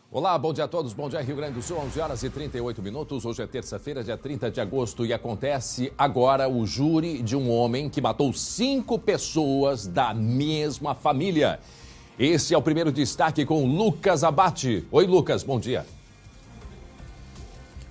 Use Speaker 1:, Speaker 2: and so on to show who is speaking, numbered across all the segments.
Speaker 1: Olá, bom dia a todos, bom dia Rio Grande do Sul, 11 horas e 38 minutos, hoje é terça-feira, dia 30 de agosto e acontece agora o júri de um homem que matou 5 pessoas da mesma família. Esse é o primeiro destaque com Lucas Abate. Oi Lucas, bom dia.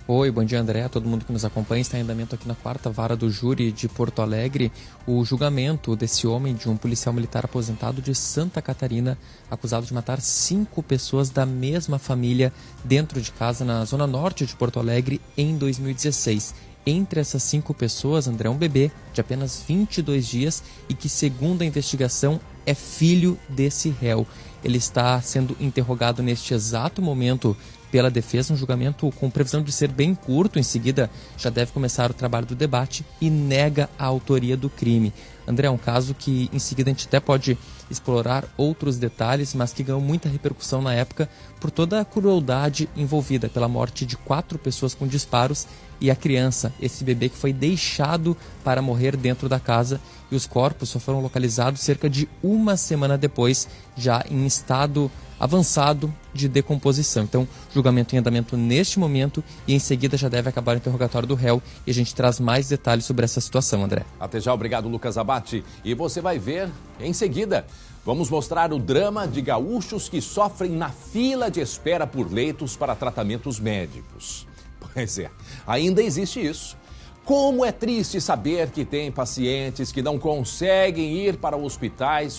Speaker 2: Oi, bom dia André, todo mundo que nos acompanha. Está em andamento aqui na 4ª Vara do Júri de Porto Alegre o julgamento desse homem, de um policial militar aposentado de Santa Catarina, acusado de matar 5 pessoas da mesma família dentro de casa na zona norte de Porto Alegre em 2016. Entre essas 5 pessoas, André, um bebê de apenas 22 dias e que, segundo a investigação, é filho desse réu. Ele está sendo interrogado neste exato momento pela defesa, um julgamento com previsão de ser bem curto. Em seguida, já deve começar o trabalho do debate e nega a autoria do crime. André, é um caso que em seguida a gente até pode explorar outros detalhes, mas que ganhou muita repercussão na época por toda a crueldade envolvida pela morte de 4 pessoas com disparos e a criança, esse bebê que foi deixado para morrer dentro da casa, e os corpos só foram localizados cerca de uma semana depois, já em estado avançado de decomposição. Então, julgamento em andamento neste momento e em seguida já deve acabar o interrogatório do réu e a gente traz mais detalhes sobre essa situação, André.
Speaker 1: Até já, obrigado Lucas Abate. E você vai ver em seguida. Vamos mostrar o drama de gaúchos que sofrem na fila de espera por leitos para tratamentos médicos. Pois é, ainda existe isso. Como é triste saber que tem pacientes que não conseguem ir para hospitais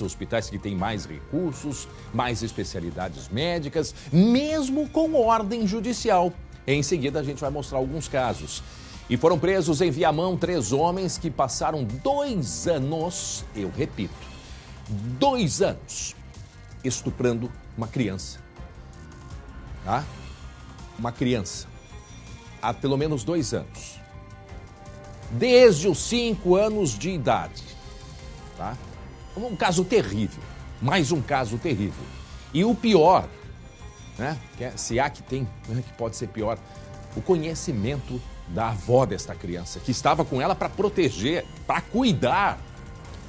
Speaker 1: que têm mais recursos, mais especialidades médicas, mesmo com ordem judicial. Em seguida, a gente vai mostrar alguns casos. E foram presos em Viamão 3 homens que passaram 2 anos, eu repito, 2 anos, estuprando uma criança. Tá? Uma criança. Há pelo menos 2 anos. Desde os 5 anos de idade, tá? Um caso terrível, mais um caso terrível. E o pior, né? Se há que tem, que pode ser pior, o conhecimento da avó desta criança, que estava com ela para proteger, para cuidar.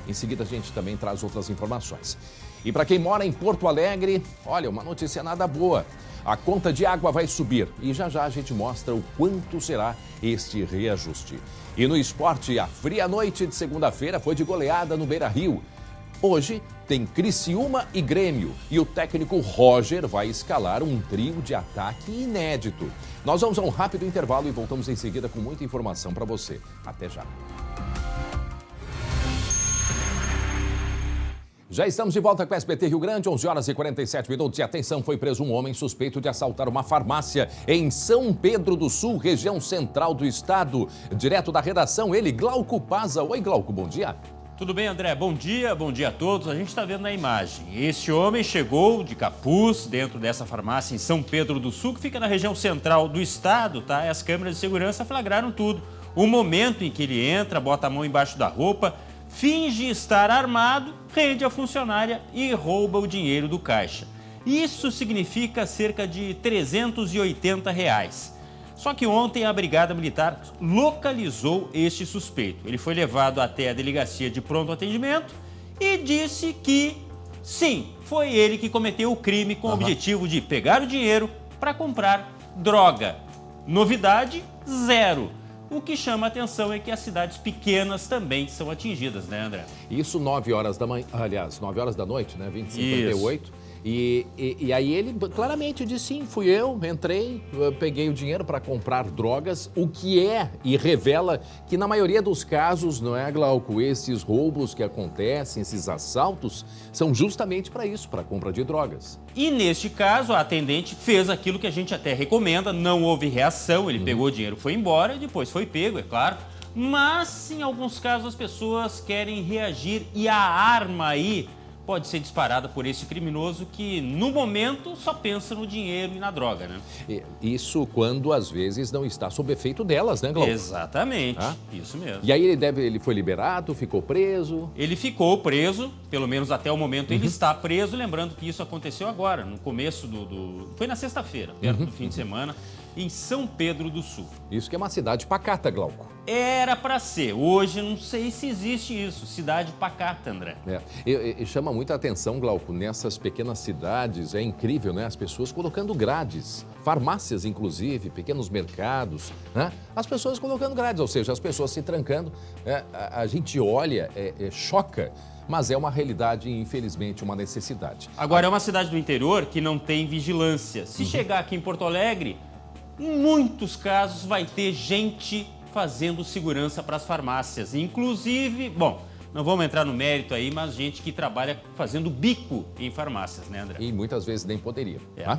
Speaker 1: Em seguida a gente também traz outras informações. E para quem mora em Porto Alegre, olha, uma notícia nada boa. A conta de água vai subir e já já a gente mostra o quanto será este reajuste. E no esporte, a fria noite de segunda-feira foi de goleada no Beira-Rio. Hoje tem Criciúma e Grêmio e o técnico Roger vai escalar um trio de ataque inédito. Nós vamos a um rápido intervalo e voltamos em seguida com muita informação para você. Até já. Já estamos de volta com o SBT Rio Grande, 11 horas e 47 minutos. E atenção, foi preso um homem suspeito de assaltar uma farmácia em São Pedro do Sul, região central do estado. Direto da redação, ele, Glauco Paza. Oi, Glauco, bom dia.
Speaker 3: Tudo bem, André? Bom dia a todos. A gente está vendo na imagem. Esse homem chegou de capuz dentro dessa farmácia em São Pedro do Sul, que fica na região central do estado, tá? E as câmeras de segurança flagraram tudo. O momento em que ele entra, bota a mão embaixo da roupa, finge estar armado, rende a funcionária e rouba o dinheiro do caixa. Isso significa cerca de R$380. Só que ontem a Brigada Militar localizou este suspeito. Ele foi levado até a delegacia de pronto atendimento e disse que, sim, foi ele que cometeu o crime com o objetivo de pegar o dinheiro para comprar droga. Novidade, 0. O que chama a atenção é que as cidades pequenas também são atingidas, né, André?
Speaker 1: Isso 9 horas da manhã, aliás, 9 horas da noite, né, 20h58. E aí ele claramente disse, sim, fui eu, entrei, peguei o dinheiro para comprar drogas, o que é e revela que na maioria dos casos, não é, Glauco, esses roubos que acontecem, esses assaltos, são justamente para isso, para compra de drogas.
Speaker 3: E neste caso, a atendente fez aquilo que a gente até recomenda, não houve reação, ele pegou o dinheiro, foi embora e depois foi pego, é claro. Mas, em alguns casos, as pessoas querem reagir e a arma aí pode ser disparada por esse criminoso que, no momento, só pensa no dinheiro e na droga, né?
Speaker 1: Isso quando, às vezes, não está sob efeito delas, né, Glauco?
Speaker 3: Exatamente, isso mesmo.
Speaker 1: E aí ele foi liberado, ficou preso?
Speaker 3: Ele ficou preso, pelo menos até o momento ele está preso, lembrando que isso aconteceu agora, no começo foi na sexta-feira, perto do fim de semana. em São Pedro do Sul.
Speaker 1: Isso que é uma cidade pacata, Glauco.
Speaker 3: Era para ser. Hoje não sei se existe isso. Cidade pacata, André.
Speaker 1: E chama muita atenção, Glauco, nessas pequenas cidades. É incrível, né? As pessoas colocando grades. Farmácias, inclusive, pequenos mercados, né? As pessoas colocando grades, ou seja, as pessoas se trancando. A gente olha, choca, mas é uma realidade e, infelizmente, uma necessidade.
Speaker 3: Agora, é uma cidade do interior que não tem vigilância. Se chegar aqui em Porto Alegre, em muitos casos vai ter gente fazendo segurança para as farmácias. Inclusive, bom, não vamos entrar no mérito aí, mas gente que trabalha fazendo bico em farmácias, né, André?
Speaker 1: E muitas vezes nem poderia. Tá?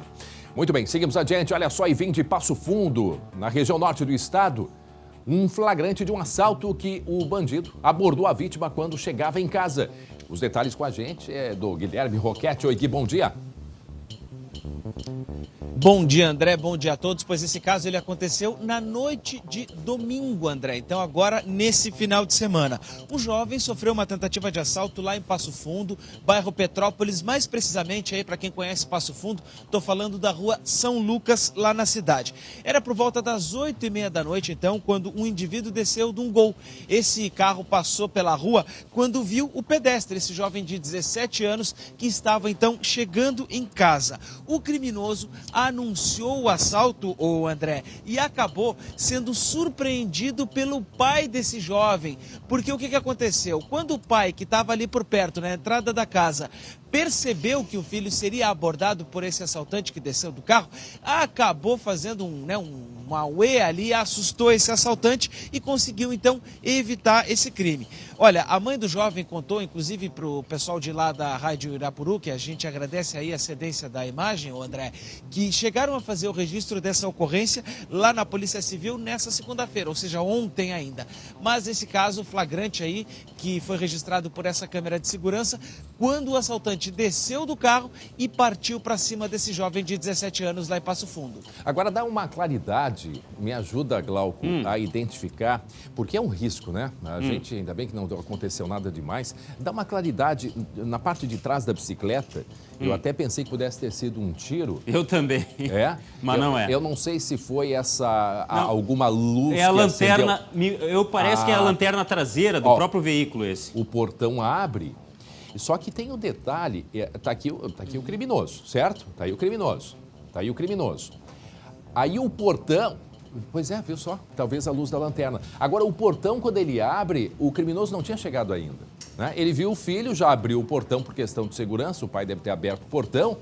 Speaker 1: Muito bem, seguimos adiante. Olha só, e vem de Passo Fundo, na região norte do estado, um flagrante de um assalto que o bandido abordou a vítima quando chegava em casa. Os detalhes com a gente é do Guilherme Roquete. Oi, Gui, bom dia.
Speaker 4: Bom dia, André. Bom dia a todos, pois esse caso ele aconteceu na noite de domingo, André. Então agora, nesse final de semana. Um jovem sofreu uma tentativa de assalto lá em Passo Fundo, bairro Petrópolis, mais precisamente aí para quem conhece Passo Fundo, estou falando da rua São Lucas, lá na cidade. Era por volta das 8h30 da noite, então, quando um indivíduo desceu de um Gol. Esse carro passou pela rua quando viu o pedestre, esse jovem de 17 anos, que estava então chegando em casa. O criminoso anunciou o assalto, o André, e acabou sendo surpreendido pelo pai desse jovem. Porque o que aconteceu? Quando o pai, que estava ali por perto, na entrada da casa, percebeu que o filho seria abordado por esse assaltante que desceu do carro, acabou fazendo um auê ali, assustou esse assaltante e conseguiu então evitar esse crime. Olha, a mãe do jovem contou, inclusive para o pessoal de lá da Rádio Irapuru, que a gente agradece aí a cedência da imagem, o André, que chegaram a fazer o registro dessa ocorrência lá na Polícia Civil nessa segunda-feira, ou seja, ontem ainda. Mas esse caso flagrante aí, que foi registrado por essa câmera de segurança, quando o assaltante desceu do carro e partiu para cima desse jovem de 17 anos lá em Passo Fundo.
Speaker 1: Agora dá uma claridade, me ajuda, Glauco, a identificar, porque é um risco, né? A gente, ainda bem que não aconteceu nada demais, dá uma claridade na parte de trás da bicicleta. Eu até pensei que pudesse ter sido um tiro.
Speaker 3: Eu também. Mas não é.
Speaker 1: Eu não sei se foi alguma luz
Speaker 3: é a
Speaker 1: que
Speaker 3: lanterna,
Speaker 1: acendeu.
Speaker 3: parece que é a lanterna traseira do próprio veículo esse.
Speaker 1: O portão abre. Só que tem um detalhe, tá aqui o criminoso, certo? Tá aí o criminoso. Aí o portão, pois é, viu só? Talvez a luz da lanterna. Agora o portão, quando ele abre, o criminoso não tinha chegado ainda, né? Ele viu o filho, já abriu o portão por questão de segurança, o pai deve ter aberto o portão,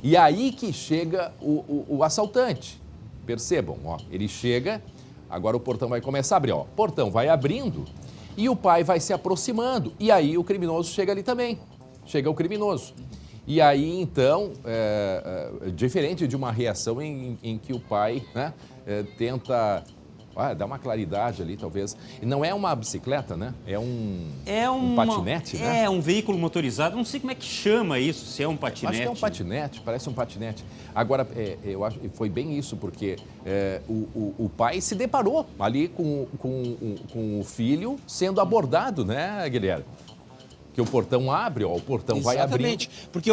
Speaker 1: e aí que chega o assaltante. Percebam, ó, ele chega, agora o portão vai começar a abrir, ó. O portão vai abrindo e o pai vai se aproximando, e aí o criminoso chega ali também. Chega o criminoso. E aí, então, diferente de uma reação em que o pai, né, tenta dar uma claridade ali, talvez. E não é uma bicicleta, né? É um patinete, né?
Speaker 3: É um veículo motorizado, não sei como é que chama isso, se é um patinete.
Speaker 1: Acho que é um patinete, parece um patinete. Agora, eu acho que foi bem isso, porque o pai se deparou ali com o filho sendo abordado, né, Guilherme? Que o portão abre, ó, o portão vai abrindo.
Speaker 4: Exatamente, porque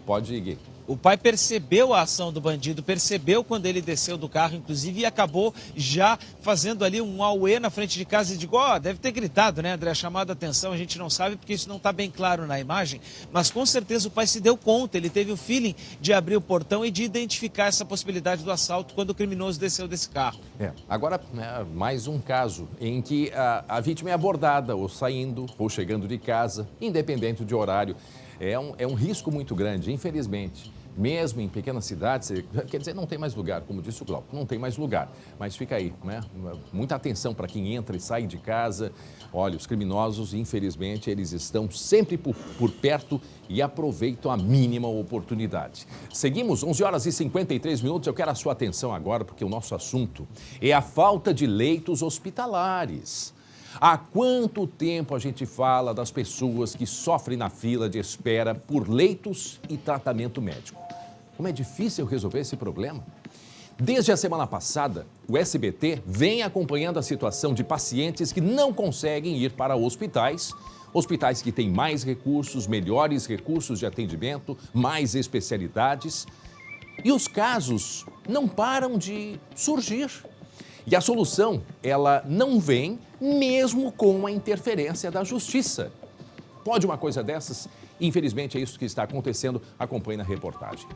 Speaker 1: Pode ir, Gui.
Speaker 4: O pai percebeu a ação do bandido, percebeu quando ele desceu do carro, inclusive, e acabou já fazendo ali um auê na frente de casa e digo, deve ter gritado, né, André? Chamado a atenção, a gente não sabe porque isso não está bem claro na imagem, mas com certeza o pai se deu conta, ele teve o feeling de abrir o portão e de identificar essa possibilidade do assalto quando o criminoso desceu desse carro.
Speaker 1: Agora, mais um caso em que a vítima é abordada ou saindo ou chegando de casa, independente de horário. É um risco muito grande, infelizmente. Mesmo em pequenas cidades, quer dizer, não tem mais lugar, como disse o Glauco, não tem mais lugar. Mas fica aí, né? Muita atenção para quem entra e sai de casa. Olha, os criminosos, infelizmente, eles estão sempre por perto e aproveitam a mínima oportunidade. Seguimos, 11h53. Eu quero a sua atenção agora, porque o nosso assunto é a falta de leitos hospitalares. Há quanto tempo a gente fala das pessoas que sofrem na fila de espera por leitos e tratamento médico? Como é difícil resolver esse problema? Desde a semana passada, o SBT vem acompanhando a situação de pacientes que não conseguem ir para hospitais que têm mais recursos, melhores recursos de atendimento, mais especialidades. E os casos não param de surgir. E a solução, ela não vem mesmo com a interferência da justiça. Pode uma coisa dessas? Infelizmente é isso que está acontecendo. Acompanhe na reportagem.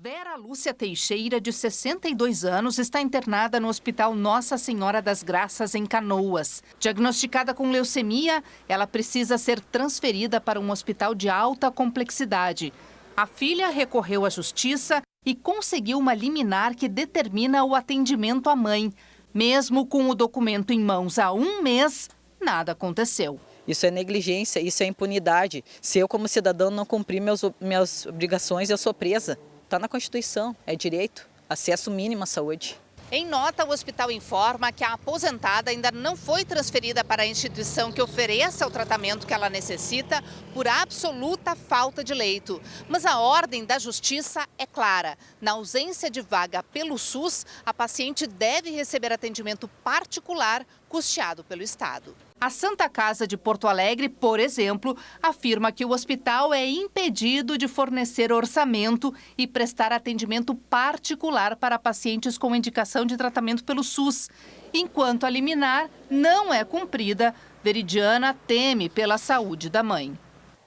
Speaker 5: Vera Lúcia Teixeira, de 62 anos, está internada no Hospital Nossa Senhora das Graças, em Canoas. Diagnosticada com leucemia, ela precisa ser transferida para um hospital de alta complexidade. A filha recorreu à justiça e conseguiu uma liminar que determina o atendimento à mãe. Mesmo com o documento em mãos há um mês, nada aconteceu.
Speaker 6: Isso é negligência, isso é impunidade. Se eu, como cidadão, não cumprir minhas obrigações, eu sou presa. Está na Constituição, é direito, acesso mínimo à saúde.
Speaker 5: Em nota, o hospital informa que a aposentada ainda não foi transferida para a instituição que ofereça o tratamento que ela necessita por absoluta falta de leito. Mas a ordem da justiça é clara. Na ausência de vaga pelo SUS, a paciente deve receber atendimento particular custeado pelo Estado. A Santa Casa de Porto Alegre, por exemplo, afirma que o hospital é impedido de fornecer orçamento e prestar atendimento particular para pacientes com indicação de tratamento pelo SUS. Enquanto a liminar não é cumprida, Veridiana teme pela saúde da mãe.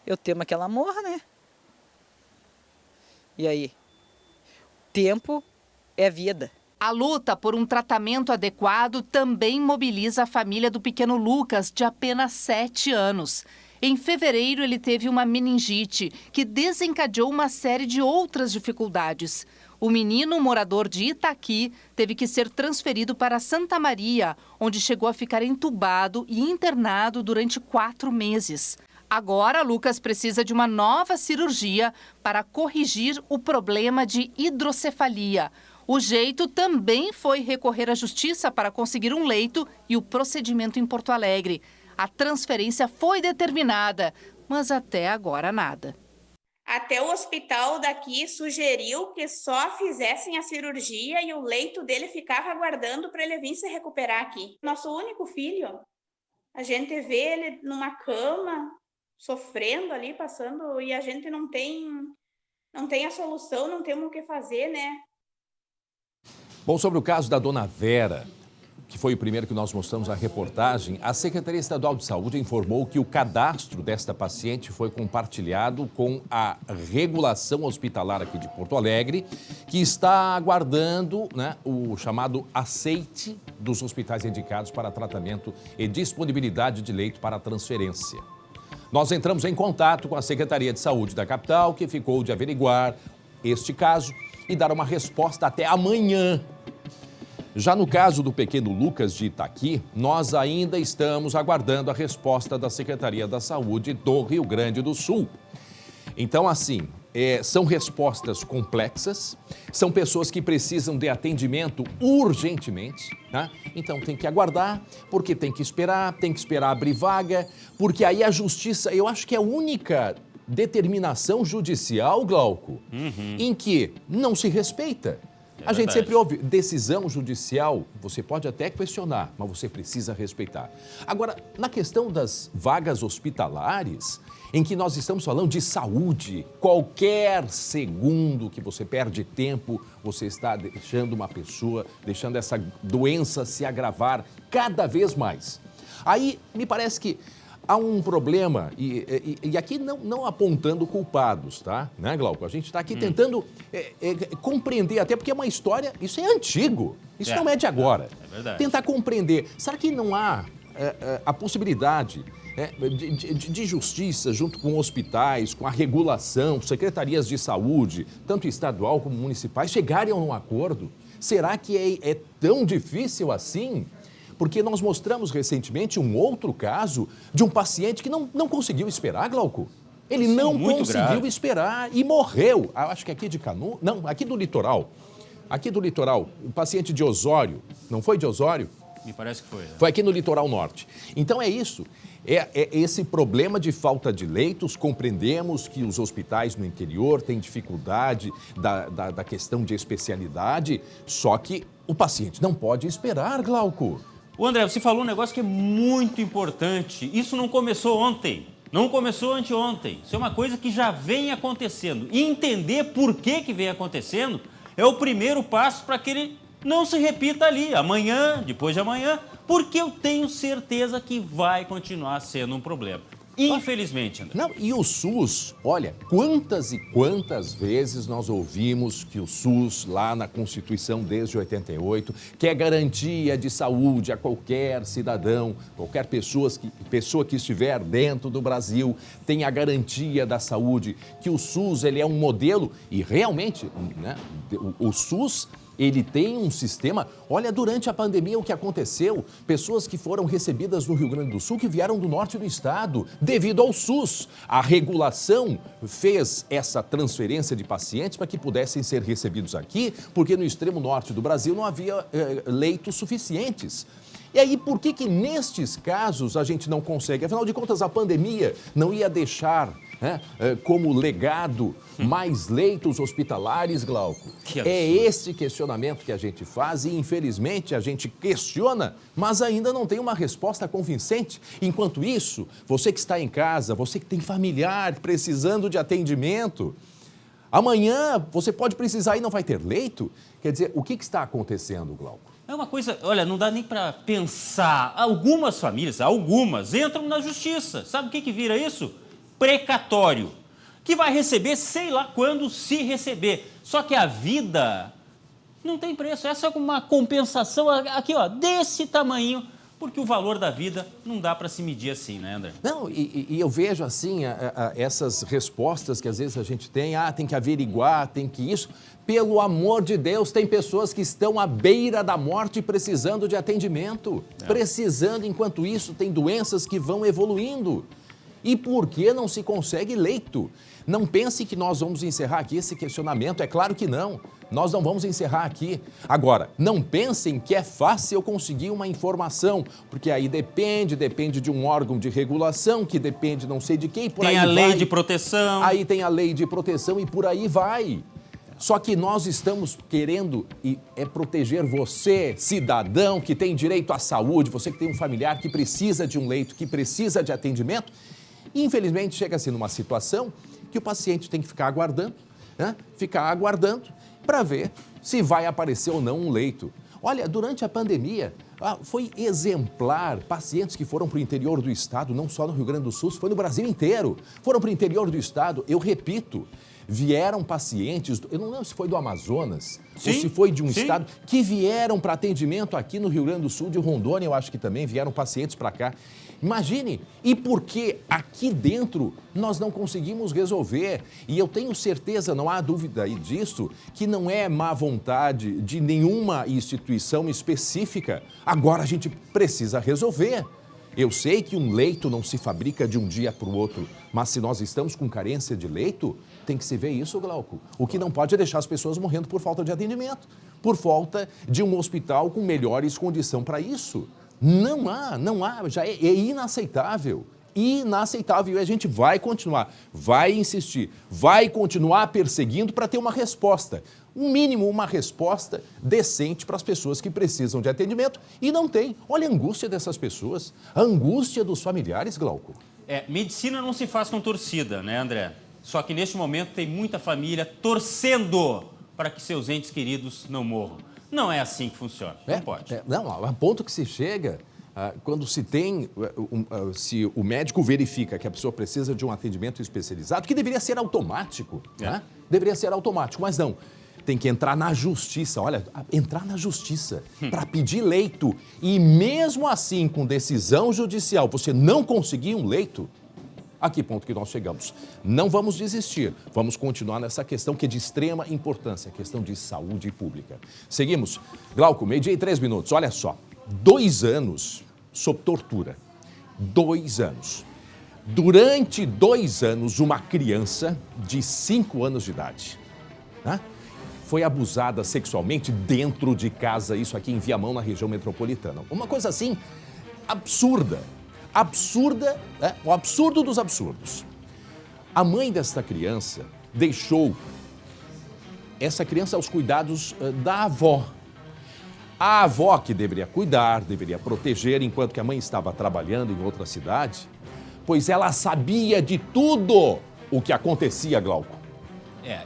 Speaker 6: Eu temo que ela morra, né? E aí? Tempo é vida.
Speaker 5: A luta por um tratamento adequado também mobiliza a família do pequeno Lucas, de apenas 7 anos. Em fevereiro, ele teve uma meningite, que desencadeou uma série de outras dificuldades. O menino, morador de Itaqui, teve que ser transferido para Santa Maria, onde chegou a ficar entubado e internado durante 4 meses. Agora, Lucas precisa de uma nova cirurgia para corrigir o problema de hidrocefalia. O jeito também foi recorrer à justiça para conseguir um leito e o procedimento em Porto Alegre. A transferência foi determinada, mas até agora nada.
Speaker 7: Até o hospital daqui sugeriu que só fizessem a cirurgia e o leito dele ficava aguardando para ele vir se recuperar aqui. Nosso único filho, a gente vê ele numa cama, sofrendo ali, passando, e a gente não tem a solução, não temos o que fazer, né?
Speaker 1: Bom, sobre o caso da dona Vera, que foi o primeiro que nós mostramos na reportagem, a Secretaria Estadual de Saúde informou que o cadastro desta paciente foi compartilhado com a regulação hospitalar aqui de Porto Alegre, que está aguardando, né, o chamado aceite dos hospitais indicados para tratamento e disponibilidade de leito para transferência. Nós entramos em contato com a Secretaria de Saúde da capital, que ficou de averiguar este caso e dar uma resposta até amanhã. Já no caso do pequeno Lucas de Itaqui, nós ainda estamos aguardando a resposta da Secretaria da Saúde do Rio Grande do Sul. Então, assim, são respostas complexas, são pessoas que precisam de atendimento urgentemente, né? Então tem que aguardar, porque tem que esperar abrir vaga, porque aí a justiça, eu acho que é a única determinação judicial, Glauco, em que não se respeita. A gente sempre ouve decisão judicial, você pode até questionar, mas você precisa respeitar. Agora, na questão das vagas hospitalares, em que nós estamos falando de saúde, qualquer segundo que você perde tempo, você está deixando uma pessoa, deixando essa doença se agravar cada vez mais. Aí, me parece que há um problema, e aqui não apontando culpados, tá? Né, Glauco? A gente está aqui tentando compreender, até porque é uma história, isso é antigo, isso não é de agora.
Speaker 3: É verdade.
Speaker 1: Tentar compreender, será que não há a possibilidade de justiça junto com hospitais, com a regulação, secretarias de saúde, tanto estadual como municipais, chegarem a um acordo? Será que é tão difícil assim? Porque nós mostramos recentemente um outro caso de um paciente que não conseguiu esperar, Glauco. Ele não conseguiu esperar e morreu. Acho que aqui de Canoas, não, aqui do litoral. Aqui do litoral, um paciente de Osório, não foi de Osório?
Speaker 3: Me parece que foi.
Speaker 1: Foi aqui no litoral norte. Então é isso, é esse problema de falta de leitos. Compreendemos que os hospitais no interior têm dificuldade da questão de especialidade, só que o paciente não pode esperar, Glauco.
Speaker 3: O André, você falou um negócio que é muito importante. Isso não começou ontem, não começou anteontem. Isso é uma coisa que já vem acontecendo. E entender por que vem acontecendo é o primeiro passo para que ele não se repita ali, amanhã, depois de amanhã, porque eu tenho certeza que vai continuar sendo um problema. Infelizmente, André.
Speaker 1: Não, e o SUS, olha, quantas e quantas vezes nós ouvimos que o SUS, lá na Constituição desde 88, que é garantia de saúde a qualquer cidadão, qualquer pessoa que estiver dentro do Brasil, tem a garantia da saúde, que o SUS ele é um modelo e realmente, né, o SUS... Ele tem um sistema... Olha, durante a pandemia, o que aconteceu? Pessoas que foram recebidas no Rio Grande do Sul, que vieram do norte do estado, devido ao SUS. A regulação fez essa transferência de pacientes para que pudessem ser recebidos aqui, porque no extremo norte do Brasil não havia leitos suficientes. E aí, por que nestes casos a gente não consegue? Afinal de contas, a pandemia não ia deixar, né, como legado mais leitos hospitalares, Glauco? É esse questionamento que a gente faz e, infelizmente, a gente questiona, mas ainda não tem uma resposta convincente. Enquanto isso, você que está em casa, você que tem familiar precisando de atendimento, amanhã você pode precisar e não vai ter leito? Quer dizer, o que está acontecendo, Glauco?
Speaker 3: É uma coisa, olha, não dá nem para pensar. Algumas famílias, entram na justiça. Sabe o que vira isso? Precatório. Que vai receber, sei lá quando, se receber. Só que a vida não tem preço. Essa é uma compensação aqui, ó, desse tamanho, porque o valor da vida não dá para se medir assim, né, André?
Speaker 1: Não, e eu vejo assim, essas respostas que às vezes a gente tem, tem que averiguar, tem que isso. Pelo amor de Deus, tem pessoas que estão à beira da morte precisando de atendimento. Precisando, enquanto isso, tem doenças que vão evoluindo. E por que não se consegue leito? Não pense que nós vamos encerrar aqui esse questionamento, é claro que não. Nós não vamos encerrar aqui. Agora, não pensem que é fácil conseguir uma informação, porque aí depende de um órgão de regulação, que depende não sei de quem, por aí vai.
Speaker 3: Tem a lei de proteção.
Speaker 1: Aí tem a lei de proteção e por aí vai. Só que nós estamos querendo proteger você, cidadão, que tem direito à saúde, você que tem um familiar que precisa de um leito, que precisa de atendimento. E, infelizmente, chega-se numa situação que o paciente tem que ficar aguardando, né? Ficar aguardando para ver se vai aparecer ou não um leito. Olha, durante a pandemia, foi exemplar. Pacientes que foram para o interior do estado, não só no Rio Grande do Sul, foi no Brasil inteiro. Foram para o interior do estado, eu repito, vieram pacientes, eu não lembro se foi do Amazonas, ou se foi de um estado, que vieram para atendimento aqui no Rio Grande do Sul, de Rondônia, eu acho que também vieram pacientes para cá. Imagine, e por que aqui dentro nós não conseguimos resolver? E eu tenho certeza, não há dúvida aí disso, que não é má vontade de nenhuma instituição específica. Agora a gente precisa resolver. Eu sei que um leito não se fabrica de um dia para o outro, mas se nós estamos com carência de leito, tem que se ver isso, Glauco. O que não pode é deixar as pessoas morrendo por falta de atendimento, por falta de um hospital com melhores condições para isso. Não há, já é inaceitável. Inaceitável. E a gente vai continuar, vai insistir, vai continuar perseguindo para ter uma resposta. Um mínimo, uma resposta decente para as pessoas que precisam de atendimento e não tem. Olha a angústia dessas pessoas, a angústia dos familiares, Glauco.
Speaker 3: Medicina não se faz com torcida, né, André? Só que neste momento tem muita família torcendo para que seus entes queridos não morram. Não é assim que funciona, não pode.
Speaker 1: Não, a ponto que se chega, quando se tem, se o médico verifica que a pessoa precisa de um atendimento especializado, que deveria ser automático, né? Deveria ser automático, mas não. Tem que entrar na justiça, olha, entrar na justiça para pedir leito. E mesmo assim, com decisão judicial, você não conseguir um leito, a que ponto que nós chegamos? Não vamos desistir, vamos continuar nessa questão que é de extrema importância, a questão de saúde pública. Seguimos. Glauco, 12:03, olha só, 2 anos sob tortura, 2 anos. Durante 2 anos, uma criança de 5 anos de idade, né, foi abusada sexualmente dentro de casa, isso aqui em Viamão, na região metropolitana. Uma coisa assim, absurda. Absurda, né? O absurdo dos absurdos. A mãe desta criança deixou essa criança aos cuidados da avó. A avó que deveria cuidar, deveria proteger, enquanto que a mãe estava trabalhando em outra cidade, pois ela sabia de tudo o que acontecia, Glauco.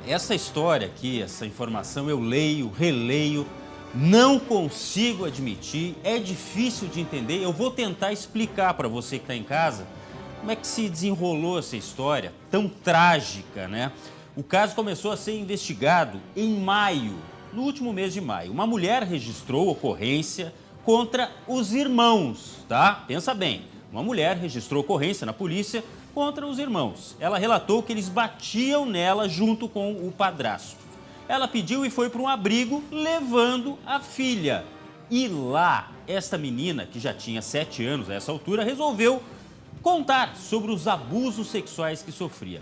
Speaker 3: Essa história aqui, essa informação eu leio, releio, não consigo admitir, é difícil de entender. Eu vou tentar explicar para você que está em casa como é que se desenrolou essa história tão trágica, né? O caso começou a ser investigado em maio, no último mês de maio. Uma mulher registrou ocorrência contra os irmãos, tá? Pensa bem, uma mulher registrou ocorrência na polícia contra os irmãos. Ela relatou que eles batiam nela junto com o padrasto. Ela pediu e foi para um abrigo levando a filha. E lá, esta menina, que já tinha 7 anos a essa altura, resolveu contar sobre os abusos sexuais que sofria.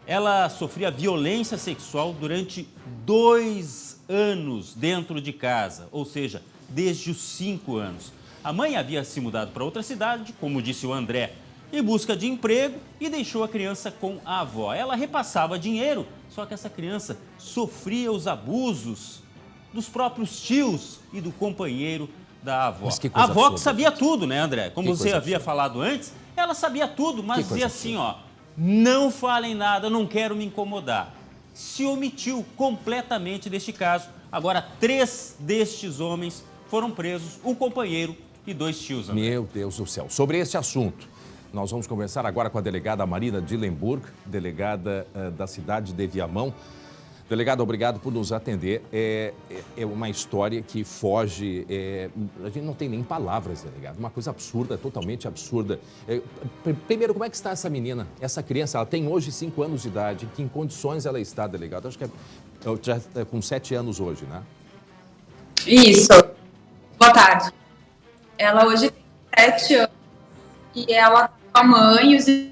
Speaker 3: Ela sofria violência sexual durante 2 anos dentro de casa, ou seja, desde os 5 anos. A mãe havia se mudado para outra cidade, como disse o André, em busca de emprego e deixou a criança com a avó. Ela repassava dinheiro, só que essa criança sofria os abusos dos próprios tios e do companheiro da avó. A avó que sabia tudo, né, André? Como você havia falado antes, ela sabia tudo, mas dizia assim, ó, não falem nada, não quero me incomodar. Se omitiu completamente deste caso. Agora, 3 destes homens foram presos, um companheiro e 2 tios. André.
Speaker 1: Meu Deus do céu. Sobre esse assunto, nós vamos conversar agora com a delegada Marina Dillenburg, delegada da cidade de Viamão. Delegada, obrigado por nos atender. É uma história que foge... a gente não tem nem palavras, delegado. Uma coisa absurda, totalmente absurda. Primeiro, como é que está essa menina, essa criança? Ela tem hoje 5 anos de idade. Em que condições ela está, delegado? Acho que já com 7 anos hoje, né?
Speaker 8: Isso. Boa tarde. Ela hoje tem 7 anos e ela com a mãe e os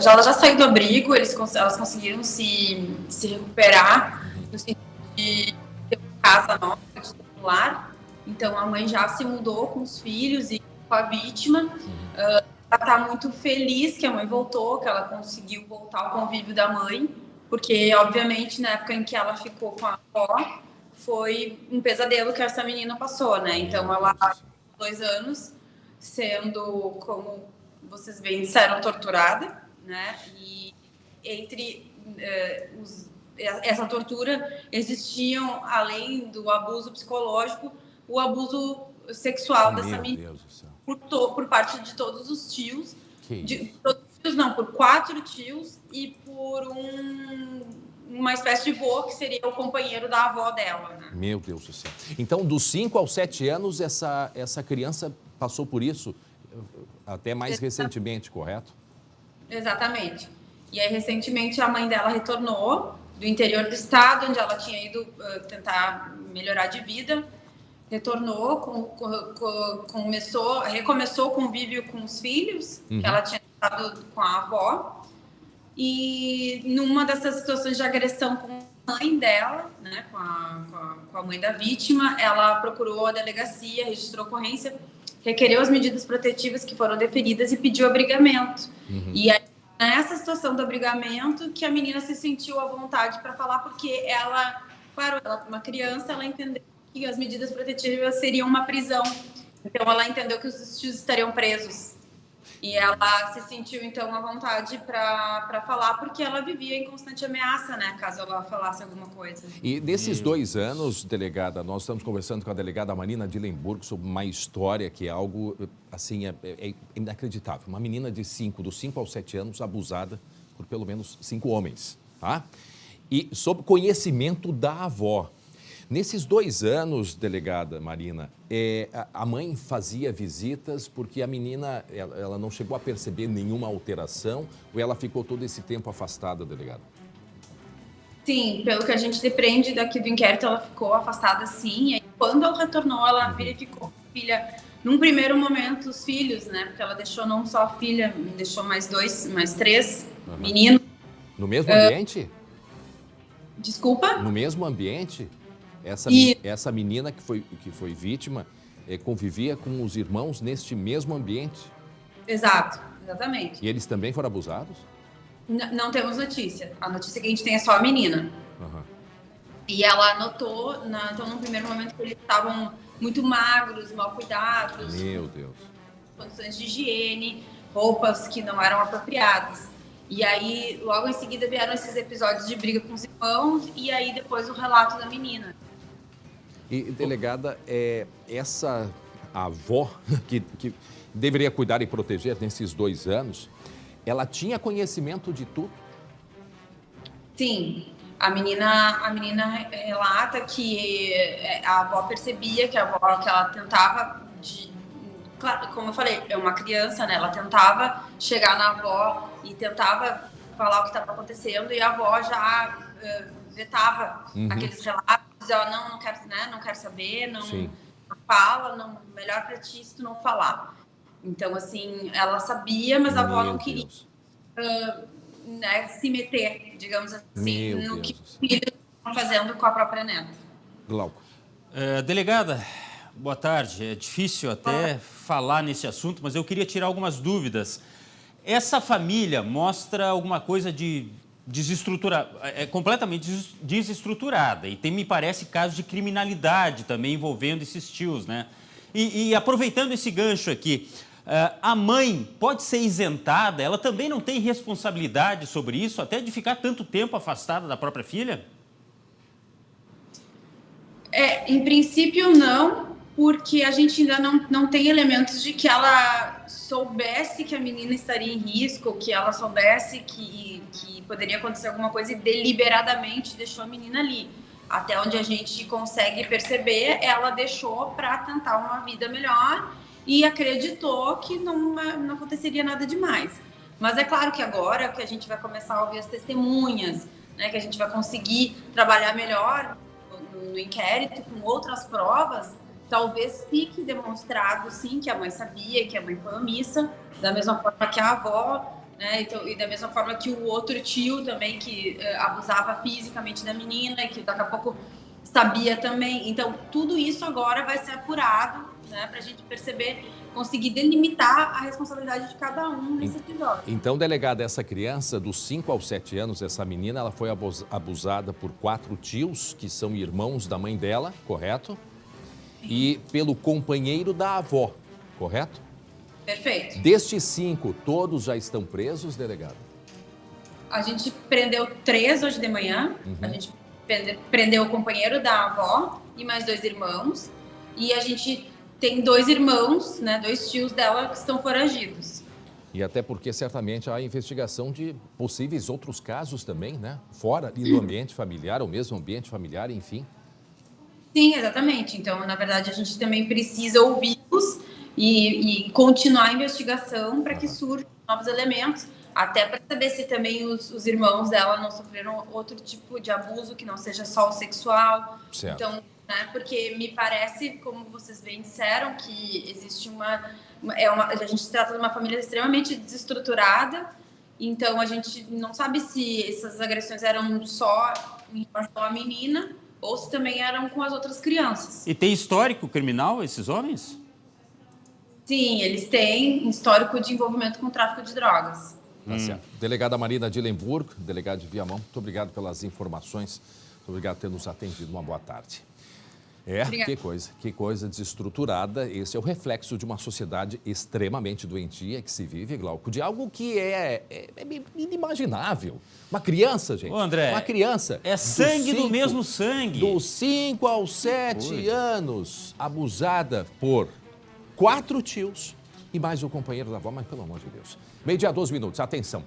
Speaker 8: ela já saiu do abrigo, elas conseguiram se recuperar no sentido de ter uma casa nova, de ter um lar. Então a mãe já se mudou com os filhos e com a vítima. Ela está muito feliz que a mãe voltou, que ela conseguiu voltar ao convívio da mãe, porque obviamente na época em que ela ficou com a avó foi um pesadelo que essa menina passou, né? Então ela 2 anos sendo, como vocês bem disseram, torturada, né? E entre essa tortura existiam, além do abuso psicológico, o abuso sexual dessa menina por parte de todos os tios, por 4 tios e por uma espécie de vô que seria o companheiro da avó dela, né?
Speaker 1: Meu Deus do céu. Então, dos 5 aos 7 anos, essa criança passou por isso até mais recentemente, correto?
Speaker 8: Exatamente. E aí, recentemente, a mãe dela retornou do interior do estado, onde ela tinha ido tentar melhorar de vida. Retornou, recomeçou o convívio com os filhos, que ela tinha estado com a avó. E numa dessas situações de agressão com a mãe dela, né, com a mãe da vítima, ela procurou a delegacia, registrou ocorrência, requereu as medidas protetivas que foram deferidas e pediu abrigamento. E aí, nessa situação do abrigamento, que a menina se sentiu à vontade para falar, porque ela, claro, ela uma criança, ela entendeu que as medidas protetivas seriam uma prisão. Então, ela entendeu que os tios estariam presos. E ela se sentiu, então, à vontade para falar, porque ela vivia em constante ameaça, né? Caso ela falasse alguma coisa.
Speaker 1: E nesses 2 anos, delegada, nós estamos conversando com a delegada Marina Dillenburg sobre uma história que é algo, assim, é inacreditável. Uma menina de dos 5 aos 7 anos, abusada por pelo menos 5 homens, tá? E sob conhecimento da avó. Nesses 2 anos, delegada Marina, a mãe fazia visitas porque a menina, ela não chegou a perceber nenhuma alteração ou ela ficou todo esse tempo afastada, delegada?
Speaker 8: Sim, pelo que a gente depreende daqui do inquérito, ela ficou afastada, sim. E aí, quando ela retornou, ela verificou a filha, num primeiro momento, os filhos, né? Porque ela deixou não só a filha, deixou mais 3 meninos. No
Speaker 1: mesmo ambiente?
Speaker 8: Desculpa?
Speaker 1: No mesmo ambiente? Essa menina que foi vítima convivia com os irmãos neste mesmo ambiente?
Speaker 8: Exato, exatamente.
Speaker 1: E eles também foram abusados?
Speaker 8: Não temos notícia. A notícia que a gente tem é só a menina. E ela notou, então, no primeiro momento, que eles estavam muito magros, mal cuidados.
Speaker 1: Meu Deus.
Speaker 8: Condições de higiene, roupas que não eram apropriadas. E aí, logo em seguida, vieram esses episódios de briga com os irmãos e aí depois o relato da menina.
Speaker 1: E, delegada, essa avó que deveria cuidar e proteger nesses 2 anos, ela tinha conhecimento de tudo?
Speaker 8: Sim, a menina relata que a avó percebia que ela tentava, claro, como eu falei, é uma criança, né? Ela tentava chegar na avó e tentava falar o que estava acontecendo e a avó já vetava aqueles relatos, dizia, não quero, né? Não quero saber, não fala, não, melhor para ti se tu não falar. Então, assim, ela sabia, mas a avó não queria se meter, digamos assim, no que os filhos estão fazendo com a própria neta.
Speaker 1: Glauco.
Speaker 3: Delegada, boa tarde. É difícil até falar nesse assunto, mas eu queria tirar algumas dúvidas. Essa família mostra alguma coisa de completamente desestruturada e tem, me parece, casos de criminalidade também envolvendo esses tios, né? E aproveitando esse gancho aqui, a mãe pode ser isentada? Ela também não tem responsabilidade sobre isso, até de ficar tanto tempo afastada da própria filha?
Speaker 8: Em princípio, não, porque a gente ainda não tem elementos de que ela soubesse que a menina estaria em risco, que ela soubesse que poderia acontecer alguma coisa e deliberadamente deixou a menina ali. Até onde a gente consegue perceber, ela deixou para tentar uma vida melhor e acreditou que não aconteceria nada demais. Mas é claro que agora que a gente vai começar a ouvir as testemunhas, né, que a gente vai conseguir trabalhar melhor no inquérito com outras provas, talvez fique demonstrado, sim, que a mãe sabia, que a mãe foi omissa, da mesma forma que a avó, né, então, e da mesma forma que o outro tio também, que abusava fisicamente da menina e que daqui a pouco sabia também. Então, tudo isso agora vai ser apurado, né, para a gente perceber, conseguir delimitar a responsabilidade de cada um nesse episódio.
Speaker 1: Então, delegada, essa criança, dos 5 aos 7 anos, essa menina, ela foi abusada por 4 tios, que são irmãos da mãe dela, correto? E pelo companheiro da avó, correto?
Speaker 8: Perfeito.
Speaker 1: Destes 5, todos já estão presos, delegado?
Speaker 8: A gente prendeu 3 hoje de manhã. A gente prendeu o companheiro da avó e mais 2 irmãos. E a gente tem 2 irmãos, né, 2 tios dela que estão foragidos.
Speaker 1: E até porque certamente há investigação de possíveis outros casos também, né? Fora ali do ambiente familiar, ou mesmo ambiente familiar, enfim.
Speaker 8: Sim, exatamente. Então, na verdade, a gente também precisa ouvi-los e continuar a investigação para que surjam novos elementos, até para saber se também os irmãos dela não sofreram outro tipo de abuso que não seja só o sexual.
Speaker 1: Certo.
Speaker 8: Então, né, porque me parece, como vocês bem disseram, que existe a gente se trata de uma família extremamente desestruturada, então a gente não sabe se essas agressões eram só em relação à menina ou se também eram com as outras crianças.
Speaker 3: E tem histórico criminal esses homens?
Speaker 8: Sim, eles têm histórico de envolvimento com tráfico de drogas.
Speaker 1: Tá certo. Delegada Marina Dillenburg, delegada de Viamão, muito obrigado pelas informações, muito obrigado por ter nos atendido, uma boa tarde.
Speaker 8: Obrigada.
Speaker 1: Que coisa desestruturada. Esse é o reflexo de uma sociedade extremamente doentia que se vive, Glauco, de algo que é inimaginável. Uma criança, gente.
Speaker 3: Ô, André,
Speaker 1: uma criança.
Speaker 3: É sangue do mesmo sangue.
Speaker 1: Dos 5 aos 7 anos, abusada por 4 tios e mais o companheiro da avó, mas pelo amor de Deus. 12:12, atenção.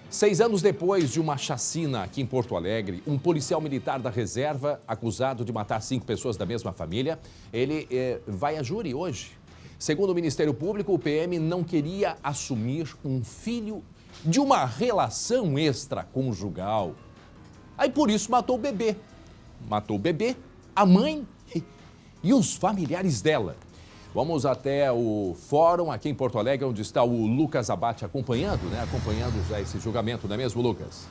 Speaker 1: 6 anos depois de uma chacina aqui em Porto Alegre, um policial militar da reserva, acusado de matar 5 pessoas da mesma família, ele vai a júri hoje. Segundo o Ministério Público, o PM não queria assumir um filho de uma relação extraconjugal. Aí por isso matou o bebê. Matou o bebê, a mãe e os familiares dela. Vamos até o fórum aqui em Porto Alegre, onde está o Lucas Abate acompanhando já esse julgamento, não é mesmo, Lucas?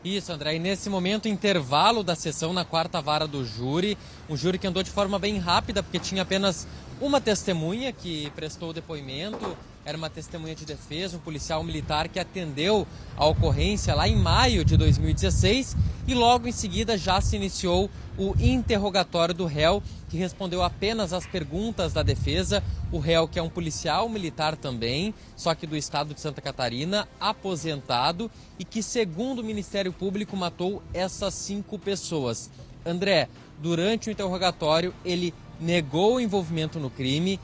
Speaker 2: Isso, André. E nesse momento, intervalo da sessão na 4ª vara do júri. Um júri que andou de forma bem rápida, porque tinha apenas uma testemunha que prestou o depoimento. era uma testemunha de defesa, um policial militar que atendeu a ocorrência lá em maio de 2016 e logo em seguida já se iniciou o interrogatório do réu, que respondeu apenas às perguntas da defesa. O réu, que é um policial militar também, só que do estado de Santa Catarina, aposentado e que, segundo o Ministério Público, matou essas 5 pessoas. André, durante o interrogatório, ele negou o envolvimento no crime,